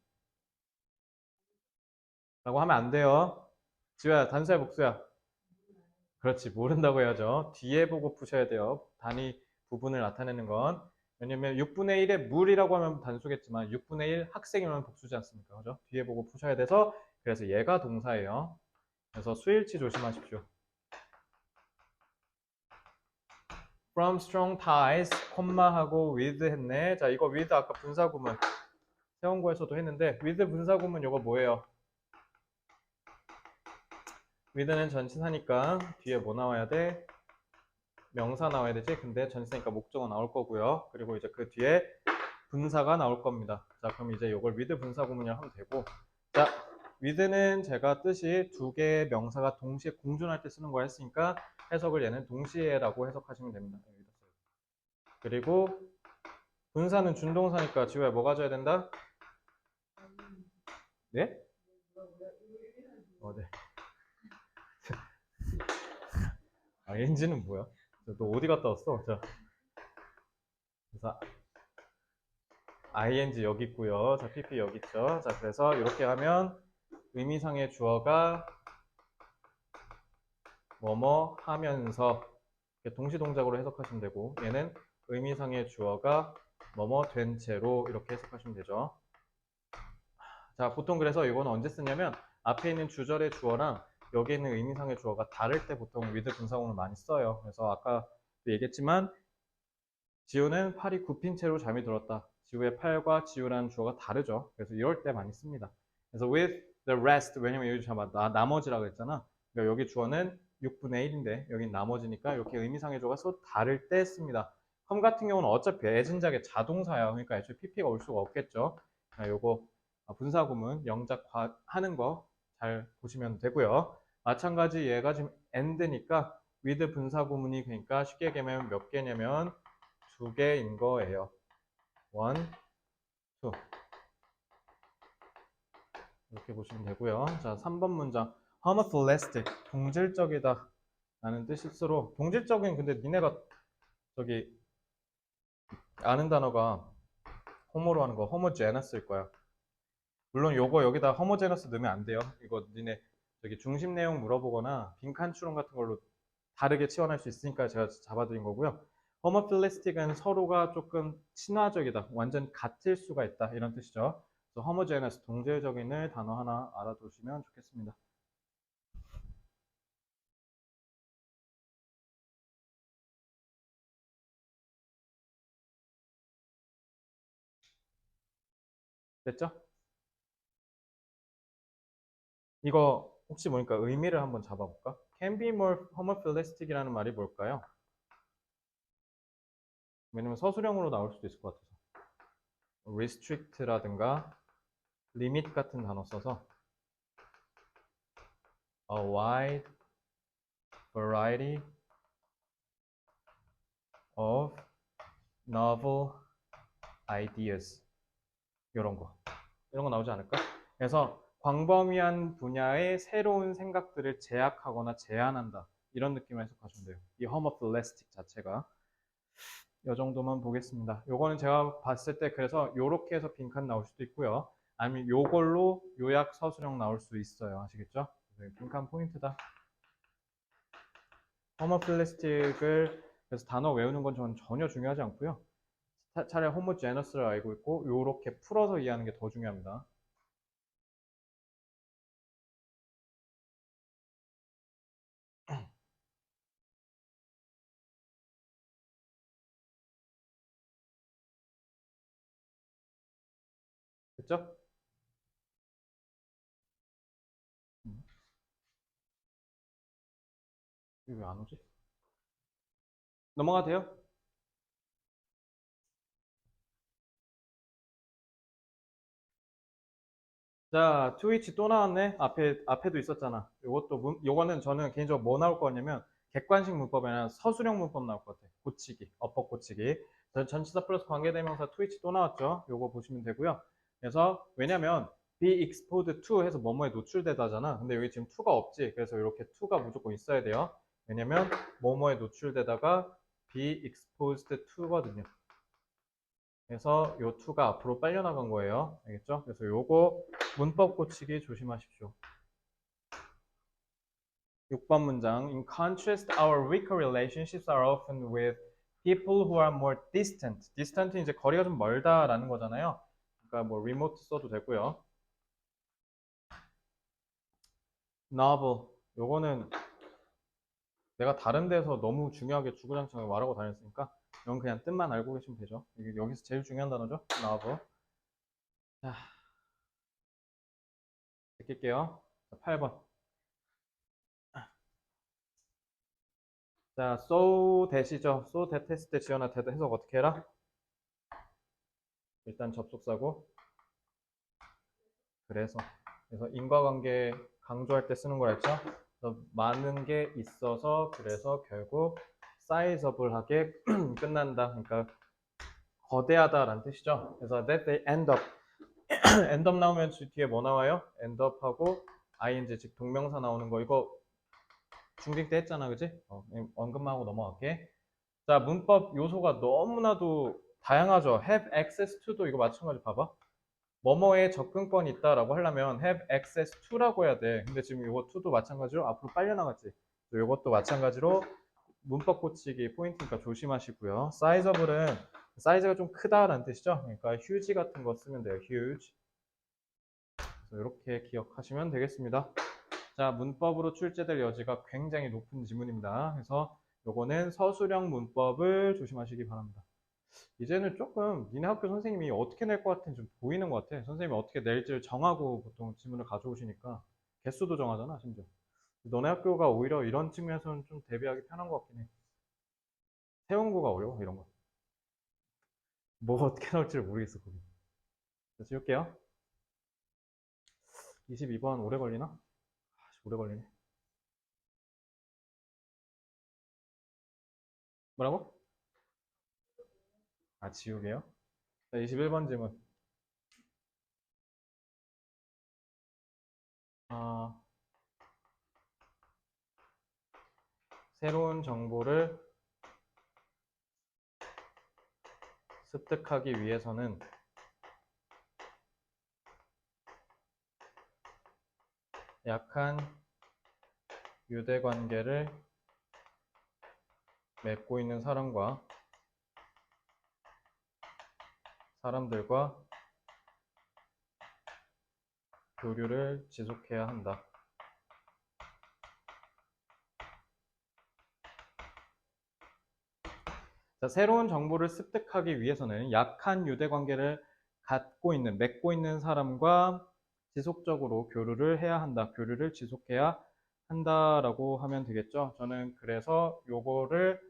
S1: 라고 하면 안 돼요. 지우야 단수야 복수야? 그렇지, 모른다고 해야죠. 뒤에 보고 푸셔야 돼요. 단위 부분을 나타내는 건. 왜냐면 6분의 1의 물이라고 하면 단수겠지만 6분의 1 학생이면 복수지 않습니까? 그죠? 뒤에 보고 푸셔야 돼서 그래서 얘가 동사예요. 그래서 수일치 조심하십시오. From strong ties, 콤마하고 with 했네. 자, 이거 with 아까 분사구문 세원고에서도 했는데 with 분사구문 이거 뭐예요? with는 전치사니까 뒤에 뭐 나와야 돼? 명사 나와야 되지? 근데 전치사니까 목적어 나올 거고요. 그리고 이제 그 뒤에 분사가 나올 겁니다. 자, 그럼 이제 이걸 with 분사 구문이라고 하면 되고. 자, with는 제가 뜻이 두 개의 명사가 동시에 공존할 때 쓰는 거 했으니까 해석을 얘는 동시에라고 해석하시면 됩니다. 그리고 분사는 준동사니까 지우야 뭐 가져야 된다? 네? 네. ing는 뭐야? 너 어디 갔다 왔어? 자, 그래서 ing 여기 있고요. 자, pp 여기 있죠. 자, 그래서 이렇게 하면 의미상의 주어가 뭐뭐 하면서 동시 동작으로 해석하시면 되고 얘는 의미상의 주어가 뭐뭐 된 채로 이렇게 해석하시면 되죠. 자, 보통 그래서 이거는 언제 쓰냐면 앞에 있는 주절의 주어랑 여기 있는 의미상의 주어가 다를 때 보통 with 분사구문을 많이 써요. 그래서 아까 얘기했지만 지우는 팔이 굽힌 채로 잠이 들었다. 지우의 팔과 지우라는 주어가 다르죠. 그래서 이럴 때 많이 씁니다. 그래서 with the rest, 왜냐면 여기 잠깐 나머지라고 했잖아. 그러니까 여기 주어는 6분의 1인데 여기 나머지니까 이렇게 의미상의 주어가 서로 다를 때 씁니다. come 같은 경우는 어차피 애진작의 자동사야. 그러니까 애초에 pp가 올 수가 없겠죠. 요거 분사구문 영작 하는 거 잘 보시면 되고요. 마찬가지 얘가 지금 and니까 with 분사구문이 그러니까 쉽게 얘기하면 몇 개냐면 두 개인 거예요. one, two. 이렇게 보시면 되고요. 자, 3번 문장. homotheistic, 동질적이다 라는 뜻일수록 동질적인 근데 니네가 저기 아는 단어가 homo로 하는 거 homogeneous일 거야. 물론 요거 여기다 homogeneous 넣으면 안 돼요. 이거 니네 저기 중심 내용 물어보거나 빈칸 추론 같은 걸로 다르게 치환할 수 있으니까 제가 잡아드린 거고요. homophilistic은 서로가 조금 친화적이다, 완전 같을 수가 있다 이런 뜻이죠. 그래서 homogeneous, 동질적인을 단어 하나 알아두시면 좋겠습니다. 됐죠? 이거 혹시 뭐니까 의미를 한번 잡아볼까? Can be more homophilistic이라는 말이 뭘까요? 왜냐면 서술형으로 나올 수도 있을 것 같아서. restrict라든가 limit 같은 단어 써서 a wide variety of novel ideas 이런 거 나오지 않을까? 그래서 광범위한 분야의 새로운 생각들을 제약하거나 제한한다 이런 느낌을 해석하시면 돼요. 이 homophilistic 자체가 이 정도만 보겠습니다. 요거는 제가 봤을 때 그래서 요렇게 해서 빈칸 나올 수도 있고요. 아니면 요걸로 요약 서술형 나올 수 있어요. 아시겠죠? 빈칸 포인트다. homophilistic을 그래서 단어 외우는 건 저는 전혀 중요하지 않고요. 차라리 homogeneous를 알고 있고 요렇게 풀어서 이해하는 게 더 중요합니다. 됐죠? 이거 왜 안 오지? 넘어가도 돼요? 자, 트위치 또 나왔네. 앞에도 있었잖아. 요거는 저는 개인적으로 뭐 나올 거냐면, 객관식 문법이 아니라 서술형 문법 나올 것 같아. 고치기, 어법 고치기. 전치사 플러스 관계대명사 트위치 또 나왔죠. 요거 보시면 되고요. 그래서, 왜냐면, be exposed to 해서 뭐뭐에 노출되다잖아. 근데 여기 지금 to가 없지. 그래서 이렇게 to가 무조건 있어야 돼요. 왜냐면, 뭐뭐에 노출되다가 be exposed to거든요. 그래서 요 to가 앞으로 빨려나간 거예요. 알겠죠? 그래서 요거 문법 고치기 조심하십시오. 6번 문장. In contrast, our weaker relationships are often with people who are more distant. distant은 이제 거리가 좀 멀다라는 거잖아요. 그러니까 뭐 remote 써도 되고요. novel. 요거는 내가 다른 데서 너무 중요하게 주구장창 말하고 다녔으니까 이건 그냥 뜻만 알고 계시면 되죠. 여기서 제일 중요한 단어죠. novel. 자, 제낄게요. 8번. 자, so that이죠. so that 했을 때 지연아 that 해석 어떻게 해라? 일단 접속사고 그래서 인과관계 강조할 때 쓰는 걸 했죠. 그래서 많은 게 있어서 그래서 결국 사이저블하게 끝난다. 그러니까 거대하다라는 뜻이죠. 그래서 that they end up end up 나오면 뒤에 뭐 나와요? end up하고 ing 즉 동명사 나오는 거 이거 중딩 때 했잖아, 그지? 언급만 하고 넘어갈게. 자, 문법 요소가 너무나도 다양하죠. have access to도 이거 마찬가지 봐봐. 뭐뭐에 접근권이 있다라고 하려면 have access to라고 해야 돼. 근데 지금 이거 to도 마찬가지로 앞으로 빨려 나갔지. 이것도 마찬가지로 문법 고치기 포인트니까 조심하시고요. sizeable은 사이즈가 좀 크다라는 뜻이죠. 그러니까 huge 같은 거 쓰면 돼요. huge. 그래서 이렇게 기억하시면 되겠습니다. 자, 문법으로 출제될 여지가 굉장히 높은 지문입니다. 그래서 요거는 서술형 문법을 조심하시기 바랍니다. 이제는 조금 니네 학교 선생님이 어떻게 낼 것 같은지 좀 보이는 것 같아. 선생님이 어떻게 낼지를 정하고 보통 지문을 가져오시니까 개수도 정하잖아, 심지어. 너네 학교가 오히려 이런 측면에서는 좀 대비하기 편한 것 같긴 해. 세운구가 어려워, 이런 거. 뭐 어떻게 나올지 모르겠어, 거기. 자, 지울게요. 22번 오래 걸리나? 오래 걸리네. 뭐라고? 아, 지우개요? 자, 21번 질문. 아, 새로운 정보를 습득하기 위해서는 약한 유대 관계를 맺고 있는 사람들과 교류를 지속해야 한다. 자, 새로운 정보를 습득하기 위해서는 약한 유대 관계를 맺고 있는 사람과 지속적으로 교류를 해야 한다. 교류를 지속해야 한다라고 하면 되겠죠. 저는 그래서 요거를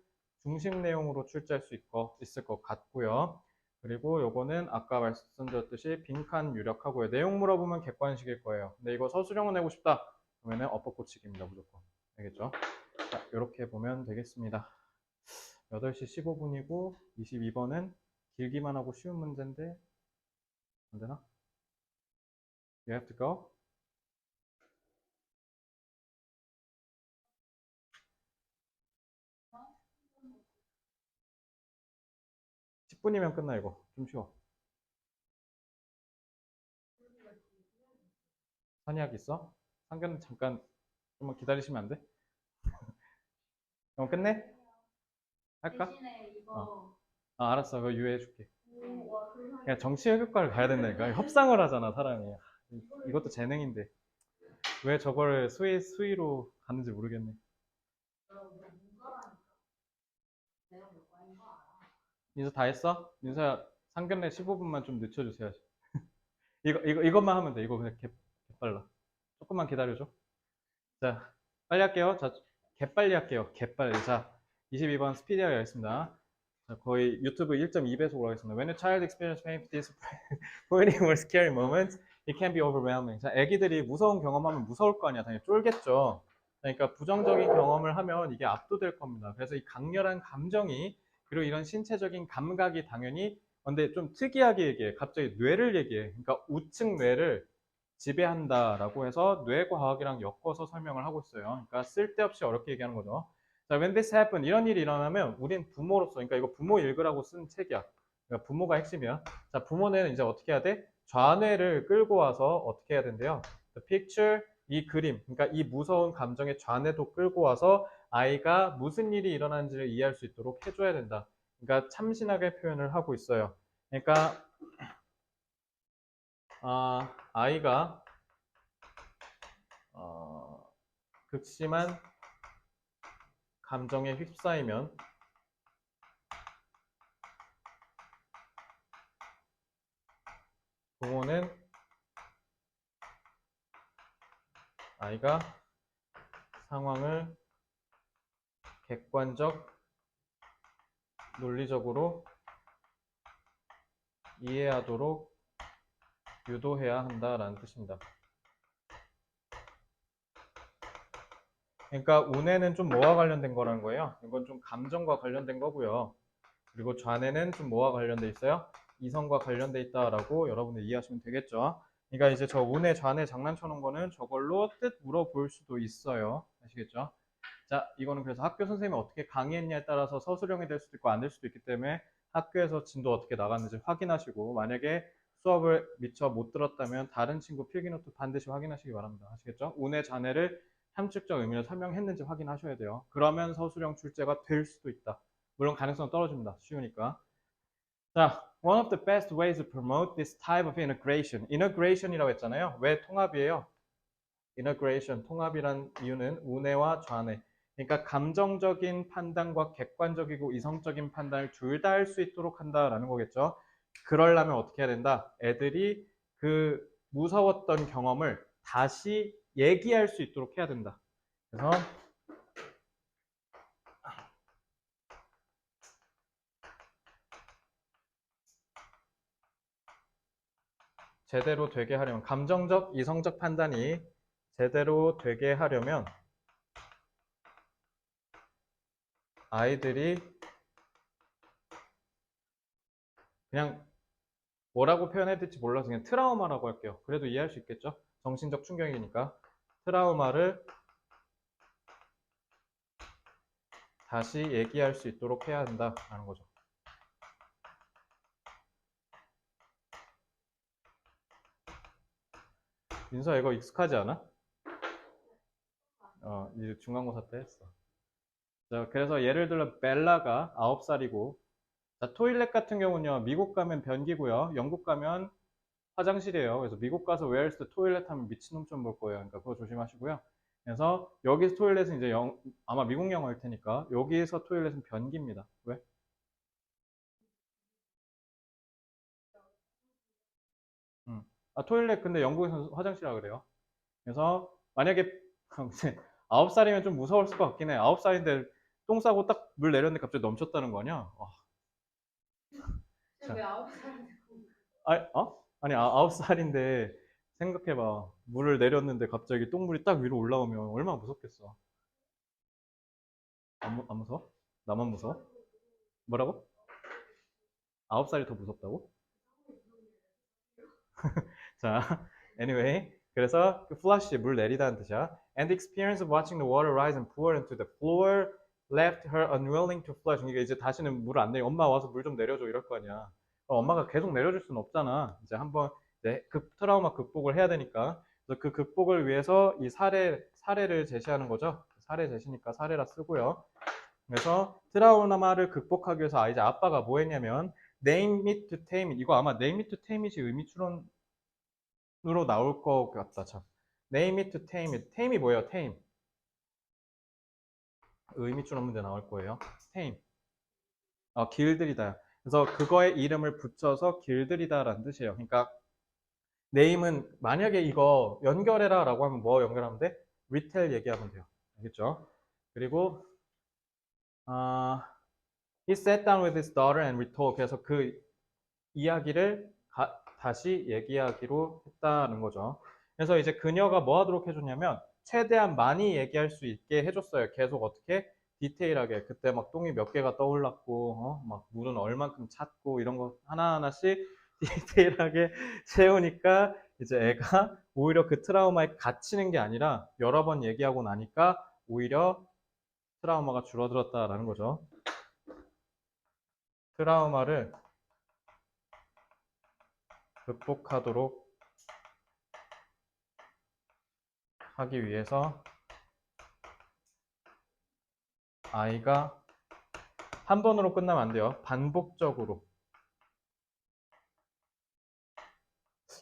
S1: 중심 내용으로 출제할 수 있을 것 같고요. 그리고 요거는 아까 말씀드렸듯이 빈칸 유력하고요. 내용 물어보면 객관식일 거예요. 근데 이거 서술형을 내고 싶다. 그러면 어법 고치기입니다. 무조건. 알겠죠? 자, 이렇게 보면 되겠습니다. 8시 15분이고 22번은 길기만 하고 쉬운 문제인데 안 되나? You have to go? 10분이면 끝나 이거. 좀 쉬워. 선의학 있어? 상견 잠깐 좀만 기다리시면 안 돼? 그럼 끝내? 할까?
S2: 대신에
S1: 어.
S2: 이거
S1: 아, 알았어. 그거 유예해줄게.
S2: 와,
S1: 그냥 정치외교과를 가야 된다니까. 협상을 하잖아, 사람이. 이것도 재능인데. 왜 저거를 수의로 가는지 모르겠네.
S2: 내가 몇 과인 거 알아?
S1: 민서 다 했어? 민서야, 상견례 15분만 좀 늦춰주세요. 이것만 하면 돼. 이거 그냥 개빨라. 조금만 기다려줘. 자, 빨리 할게요. 자, 개빨리 할게요. 개빨리. 자, 22번 스피디하게 하겠습니다. 자, 거의 유튜브 1.2배속으로 하겠습니다. When a child experiences pain, disappointing or scary moments, it can be overwhelming. 자, 애기들이 무서운 경험하면 무서울 거 아니야. 당연히 쫄겠죠. 그러니까 부정적인 경험을 하면 이게 압도될 겁니다. 그래서 이 강렬한 감정이 그리고 이런 신체적인 감각이 당연히 근데 좀 특이하게 얘기해. 갑자기 뇌를 얘기해. 그러니까 우측 뇌를 지배한다라고 해서 뇌과학이랑 엮어서 설명을 하고 있어요. 그러니까 쓸데없이 어렵게 얘기하는 거죠. 자, when this happen 이런 일이 일어나면 우린 부모로서 그러니까 이거 부모 읽으라고 쓴 책이야. 그러니까 부모가 핵심이야. 자, 부모는 이제 어떻게 해야 돼? 좌뇌를 끌고 와서 어떻게 해야 된대요? The picture 이 그림, 그러니까 이 무서운 감정의 좌뇌도 끌고 와서 아이가 무슨 일이 일어나는지를 이해할 수 있도록 해줘야 된다. 그러니까 참신하게 표현을 하고 있어요. 그러니까 아이가 극심한 감정에 휩싸이면 부모는 아이가 상황을 객관적, 논리적으로 이해하도록 유도해야 한다라는 뜻입니다. 그러니까 운해는 좀 뭐와 관련된 거라는 거예요. 이건 좀 감정과 관련된 거고요. 그리고 좌뇌는 좀 뭐와 관련돼 있어요? 이성과 관련돼 있다라고 여러분들 이해하시면 되겠죠. 그러니까 이제 저 운해 좌뇌 장난쳐 놓은 거는 저걸로 뜻 물어볼 수도 있어요. 아시겠죠? 자, 이거는 그래서 학교 선생님이 어떻게 강의했냐에 따라서 서술형이 될 수도 있고 안 될 수도 있기 때문에 학교에서 진도 어떻게 나갔는지 확인하시고 만약에 수업을 미처 못 들었다면 다른 친구 필기노트 반드시 확인하시기 바랍니다. 아시겠죠? 운의 잔해를 함축적 의미를 설명했는지 확인하셔야 돼요. 그러면 서술형 출제가 될 수도 있다. 물론 가능성 떨어집니다. 쉬우니까. 자, one of the best ways to promote this type of integration. integration이라고 했잖아요. 왜 통합이에요? integration, 통합이란 이유는 우뇌와 좌뇌. 그러니까 감정적인 판단과 객관적이고 이성적인 판단을 둘 다 할 수 있도록 한다라는 거겠죠. 그러려면 어떻게 해야 된다? 애들이 그 무서웠던 경험을 다시 얘기할 수 있도록 해야 된다. 그래서 제대로 되게 하려면 감정적, 이성적 판단이 제대로 되게 하려면 아이들이 그냥 뭐라고 표현해야 될지 몰라서 그냥 트라우마라고 할게요. 그래도 이해할 수 있겠죠? 정신적 충격이니까 트라우마를 다시 얘기할 수 있도록 해야 한다라는 거죠. 민서 이거 익숙하지 않아? 이제 중간고사 때 했어. 자, 그래서 예를 들어 벨라가 9살이고 자, 토일렛 같은 경우는요. 미국 가면 변기고요. 영국 가면 화장실이에요. 그래서 미국 가서 Where's the toilet 하면 미친놈처럼 볼 거예요. 그러니까 그거 조심하시고요. 그래서 여기서 토일렛은 이제 아마 미국 영어일 테니까 여기에서 토일렛은 변기입니다. 왜? 토일렛 근데 영국에서는 화장실이라 그래요. 그래서 만약에 9살이면 좀 무서울 것 같긴 해. 9살인데 똥 싸고 딱 물 내렸는데 갑자기 넘쳤다는 거 아니야?
S2: 왜 9살인데
S1: 아니 9살인데 생각해봐. 물을 내렸는데 갑자기 똥물이 딱 위로 올라오면 얼마나 무섭겠어. 안 무서워? 나만 무서워? 뭐라고? 9살이 더 무섭다고? 자, anyway. 그래서 그 flush, 물 내리다는 뜻이야. And the experience of watching the water rise and pour into the floor left her unwilling to flush. 그러니까 이제 다시는 물 안 내리. 엄마 와서 물 좀 내려줘 이럴 거 아니야. 엄마가 계속 내려줄 수는 없잖아. 이제 한번 이제 그 트라우마 극복을 해야 되니까. 그래서 그 극복을 위해서 이 사례를 제시하는 거죠. 사례 제시니까 사례라 쓰고요. 그래서 트라우마를 극복하기 위해서 이제 아빠가 뭐 했냐면 name it to tame it. 이거 아마 name it to tame it이 의미 추론으로 나올 것 같다. 참. name it to tame it. tame이 뭐예요? tame. 의미 추론 문제 나올 거예요. tame. 길들이다. 그래서 그거에 이름을 붙여서 길들이다라는 뜻이에요. 그러니까 name은 만약에 이거 연결해라 라고 하면 뭐 연결하면 돼? retell 얘기하면 돼요. 알겠죠? 그리고 he sat down with his daughter and retold. 그래서 그 이야기를 다시 얘기하기로 했다는 거죠. 그래서 이제 그녀가 뭐 하도록 해줬냐면 최대한 많이 얘기할 수 있게 해줬어요. 계속 어떻게 디테일하게 그때 막 똥이 몇 개가 떠올랐고 막 물은 얼만큼 찼고 이런 거 하나하나씩 디테일하게 채우니까 이제 애가 오히려 그 트라우마에 갇히는 게 아니라 여러 번 얘기하고 나니까 오히려 트라우마가 줄어들었다라는 거죠. 트라우마를 극복하도록 하기 위해서 아이가 한 번으로 끝나면 안 돼요. 반복적으로.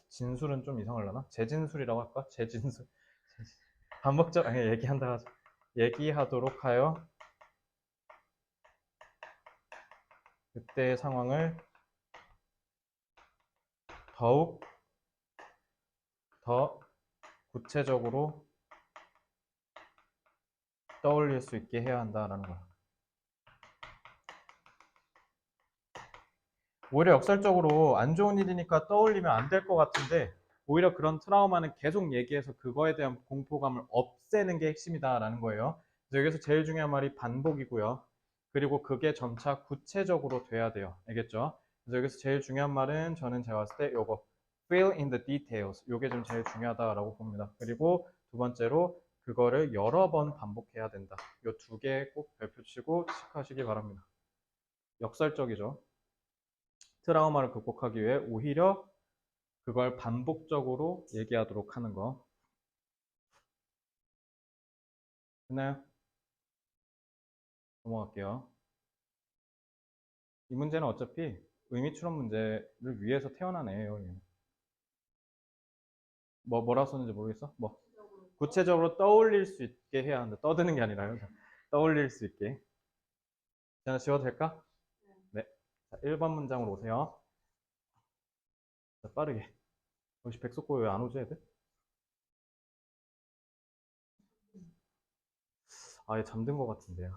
S1: 진술은 좀 이상하려나? 재진술이라고 할까? 재진술. 반복적, 아니, 얘기한다 하자. 얘기하도록 하여 그때의 상황을 더욱 더 구체적으로 떠올릴 수 있게 해야 한다라는 거야. 오히려 역설적으로 안 좋은 일이니까 떠올리면 안 될 것 같은데 오히려 그런 트라우마는 계속 얘기해서 그거에 대한 공포감을 없애는 게 핵심이다라는 거예요. 그래서 여기서 제일 중요한 말이 반복이고요. 그리고 그게 점차 구체적으로 돼야 돼요. 알겠죠? 그래서 여기서 제일 중요한 말은 저는 제가 봤을 때 요거 fill in the details 요게 좀 제일 중요하다라고 봅니다. 그리고 두 번째로 그거를 여러 번 반복해야 된다. 요 두 개 꼭 별표 치고 체크하시기 바랍니다. 역설적이죠. 트라우마를 극복하기 위해 오히려 그걸 반복적으로 얘기하도록 하는 거. 됐나요? 넘어갈게요. 이 문제는 어차피 의미 추론 문제를 위해서 태어난 애예요. 뭐라 썼는지 모르겠어? 구체적으로 떠올릴 수 있게 해야 한다. 떠드는 게 아니라요. 떠올릴 수 있게. 자, 지워도 될까? 네. 자, 1번 문장으로 오세요. 자, 빠르게. 혹시 백석고 왜 안 오지, 애들? 아예 잠든 것 같은데.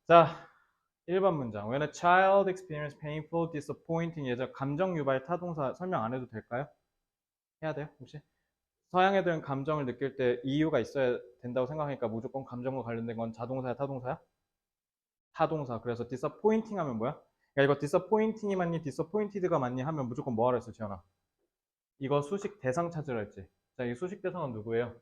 S1: 자, 1번 문장. When a child experiences painful, disappointing 예절 감정 유발 타동사 설명 안 해도 될까요? 해야 돼요? 혹시? 서양 애들은 감정을 느낄 때 이유가 있어야 된다고 생각하니까 무조건 감정과 관련된 건 자동사야, 타동사야? 타동사. 그래서 disappointing 하면 뭐야? 야, 이거 disappointing이 맞니? disappointed가 맞니? 하면 무조건 뭐하라 했어, 지현아? 이거 수식 대상 찾으라 했지. 자, 이 수식 대상은 누구예요?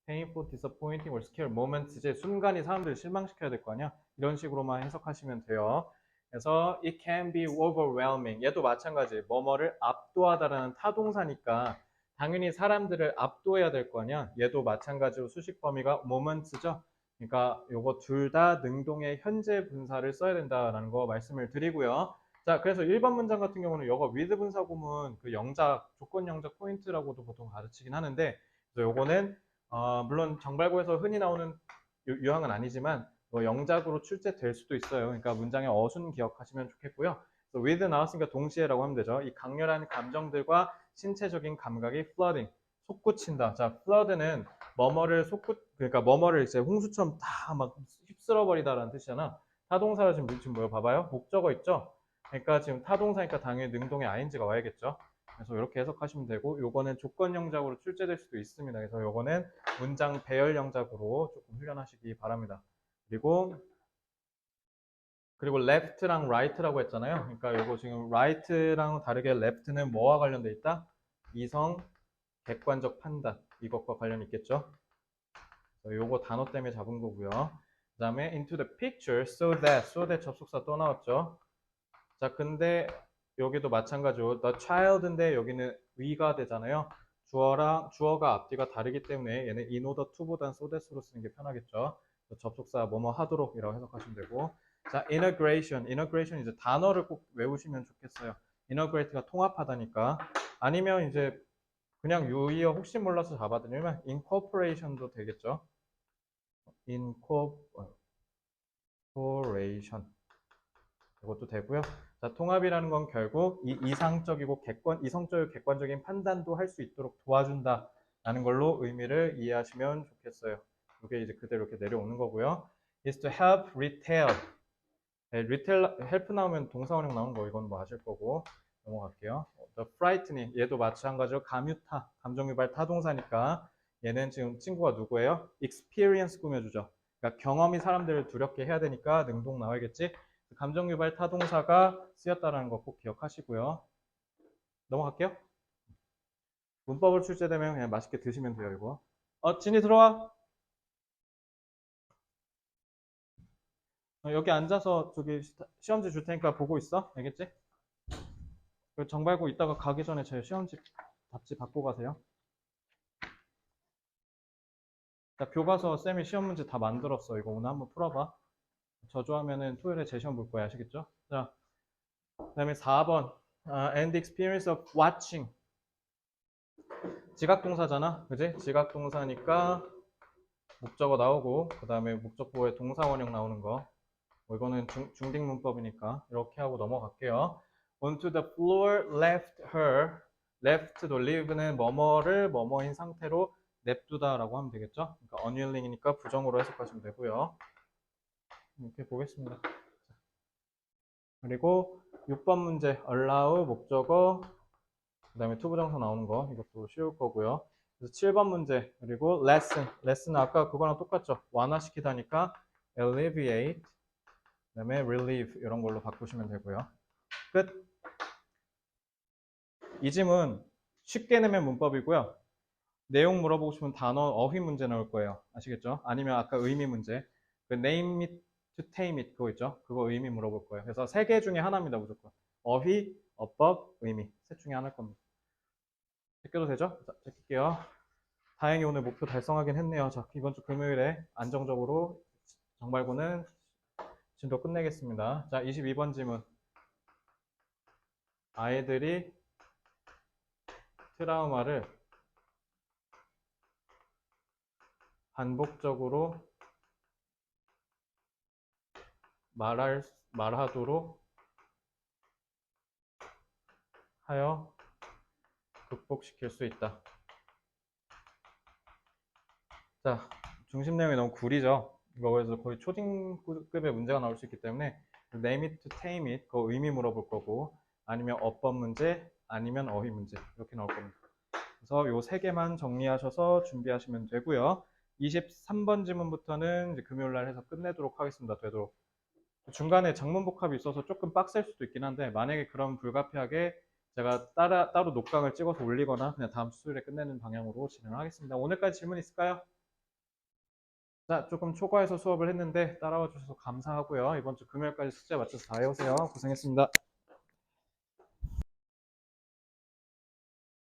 S1: painful, disappointing or scary moments 이제 순간이 사람들을 실망시켜야 될 거 아니야? 이런 식으로만 해석하시면 돼요. 그래서 it can be overwhelming 얘도 마찬가지 뭐뭐를 압도하다라는 타동사니까 당연히 사람들을 압도해야 될 거 아니야? 얘도 마찬가지로 수식 범위가 moments죠. 그러니까 요거 둘 다 능동의 현재 분사를 써야 된다라는 거 말씀을 드리고요. 자, 그래서 1번 문장 같은 경우는 요거 with 분사 구문 그 영작, 조건 영작 포인트라고도 보통 가르치긴 하는데 그래서 요거는 물론 정발고에서 흔히 나오는 유형은 아니지만 뭐 영작으로 출제될 수도 있어요. 그러니까 문장의 어순 기억하시면 좋겠고요. with 나왔으니까 동시에라고 하면 되죠. 이 강렬한 감정들과 신체적인 감각이 flooding, 솟구친다. 자, flood는 뭐뭐를 그러니까 뭐뭐를 이제 홍수처럼 다 막 휩쓸어 버리다라는 뜻이잖아. 타동사가 지금 뭐요? 봐봐요. 목적어 있죠? 그러니까 지금 타동사니까 당연히 능동의 ing가 와야겠죠. 그래서 이렇게 해석하시면 되고 요거는 조건 영작으로 출제될 수도 있습니다. 그래서 요거는 문장 배열 영작으로 조금 훈련하시기 바랍니다. 그리고 left랑 right라고 했잖아요. 그러니까 요거 지금 right랑 다르게 left는 뭐와 관련돼 있다? 이성 객관적 판단 이것과 관련 있겠죠. 요거 단어 때문에 잡은 거고요. 그 다음에 into the picture so that 접속사 또 나왔죠. 자, 근데 여기도 마찬가지로 the child인데 여기는 위가 되잖아요. 주어가 앞뒤가 다르기 때문에 얘는 in order to보단 so that으로 쓰는 게 편하겠죠. 접속사 뭐뭐 하도록이라고 해석하시면 되고. 자, integration 이제 단어를 꼭 외우시면 좋겠어요. integrate가 통합하다니까. 아니면 이제 그냥 유의어 혹시 몰라서 잡아드리면 incorporation도 되겠죠. incorporation 이것도 되고요. 자, 통합이라는 건 결국 이 이상적이고 이성적이고 객관적인 판단도 할 수 있도록 도와준다라는 걸로 의미를 이해하시면 좋겠어요. 이게 이제 그대로 이렇게 내려오는 거고요. is to help retail. 네, retail help 나오면 동사원형 나오는 거 이건 뭐 아실 거고 넘어갈게요. the frightening 얘도 마찬가지로 감유타 감정유발 타동사니까 얘는 지금 친구가 누구예요? experience 꾸며주죠. 그러니까 경험이 사람들을 두렵게 해야 되니까 능동 나와야겠지. 감정유발 타동사가 쓰였다라는 거 꼭 기억하시고요. 넘어갈게요. 문법을 출제되면 그냥 맛있게 드시면 돼요, 이거. 진이 들어와. 여기 앉아서 저기 시험지 줄 테니까 보고 있어. 알겠지? 정발고 이따가 가기 전에 제 시험지 답지 받고 가세요. 자, 교과서 쌤이 시험 문제 다 만들었어. 이거 오늘 한번 풀어봐. 저조하면은 토요일에 재시험 볼 거야. 아시겠죠? 자, 그 다음에 4번. and experience of watching. 지각동사잖아. 그지? 지각동사니까 목적어 나오고, 그 다음에 목적보에 동사원형 나오는 거. 이거는 중딩 문법이니까 이렇게 하고 넘어갈게요. onto the floor left her. left도 live는 뭐뭐를 뭐뭐인 상태로 냅두다라고 하면 되겠죠? 그러니까 unwilling이니까 부정으로 해석하시면 되고요. 이렇게 보겠습니다. 그리고 6번 문제 allow 목적어 그 다음에 투부정사 나오는 거 이것도 쉬울 거고요. 그래서 7번 문제 그리고 lesson 아까 그거랑 똑같죠? 완화시키다니까 alleviate 그 다음에 relieve 이런 걸로 바꾸시면 되고요. 끝. 이 짐은 쉽게 내면 문법이고요. 내용 물어보고 싶으면 단어 어휘 문제 나올 거예요. 아시겠죠? 아니면 아까 의미 문제 그 name it to tame it 그거 있죠? 그거 의미 물어볼 거예요. 그래서 세 개 중에 하나입니다. 무조건 어휘, 어법, 의미 셋 중에 하나일 겁니다. 제껴도 되죠? 자, 제낄게요. 다행히 오늘 목표 달성하긴 했네요. 자, 이번 주 금요일에 안정적으로 정발고는 진도 끝내겠습니다. 자, 22번 질문. 아이들이 트라우마를 반복적으로 말하도록 하여 극복시킬 수 있다. 자, 중심 내용이 너무 구리죠? 이거 그래서 거의 초딩급의 문제가 나올 수 있기 때문에 name it to tame it 그 의미 물어볼 거고 아니면 어법 문제 아니면 어휘 문제 이렇게 나올 겁니다. 그래서 요 세 개만 정리하셔서 준비하시면 되고요. 23번 질문부터는 이제 금요일 날 해서 끝내도록 하겠습니다. 되도록. 중간에 장문복합이 있어서 조금 빡셀 수도 있긴 한데 만약에 그럼 불가피하게 제가 따로 녹강을 찍어서 올리거나 그냥 다음 주 수요일에 끝내는 방향으로 진행을 하겠습니다. 오늘까지 질문 있을까요? 자, 조금 초과해서 수업을 했는데 따라와 주셔서 감사하고요. 이번 주 금요일까지 숙제 맞춰서 다 해오세요. 고생했습니다.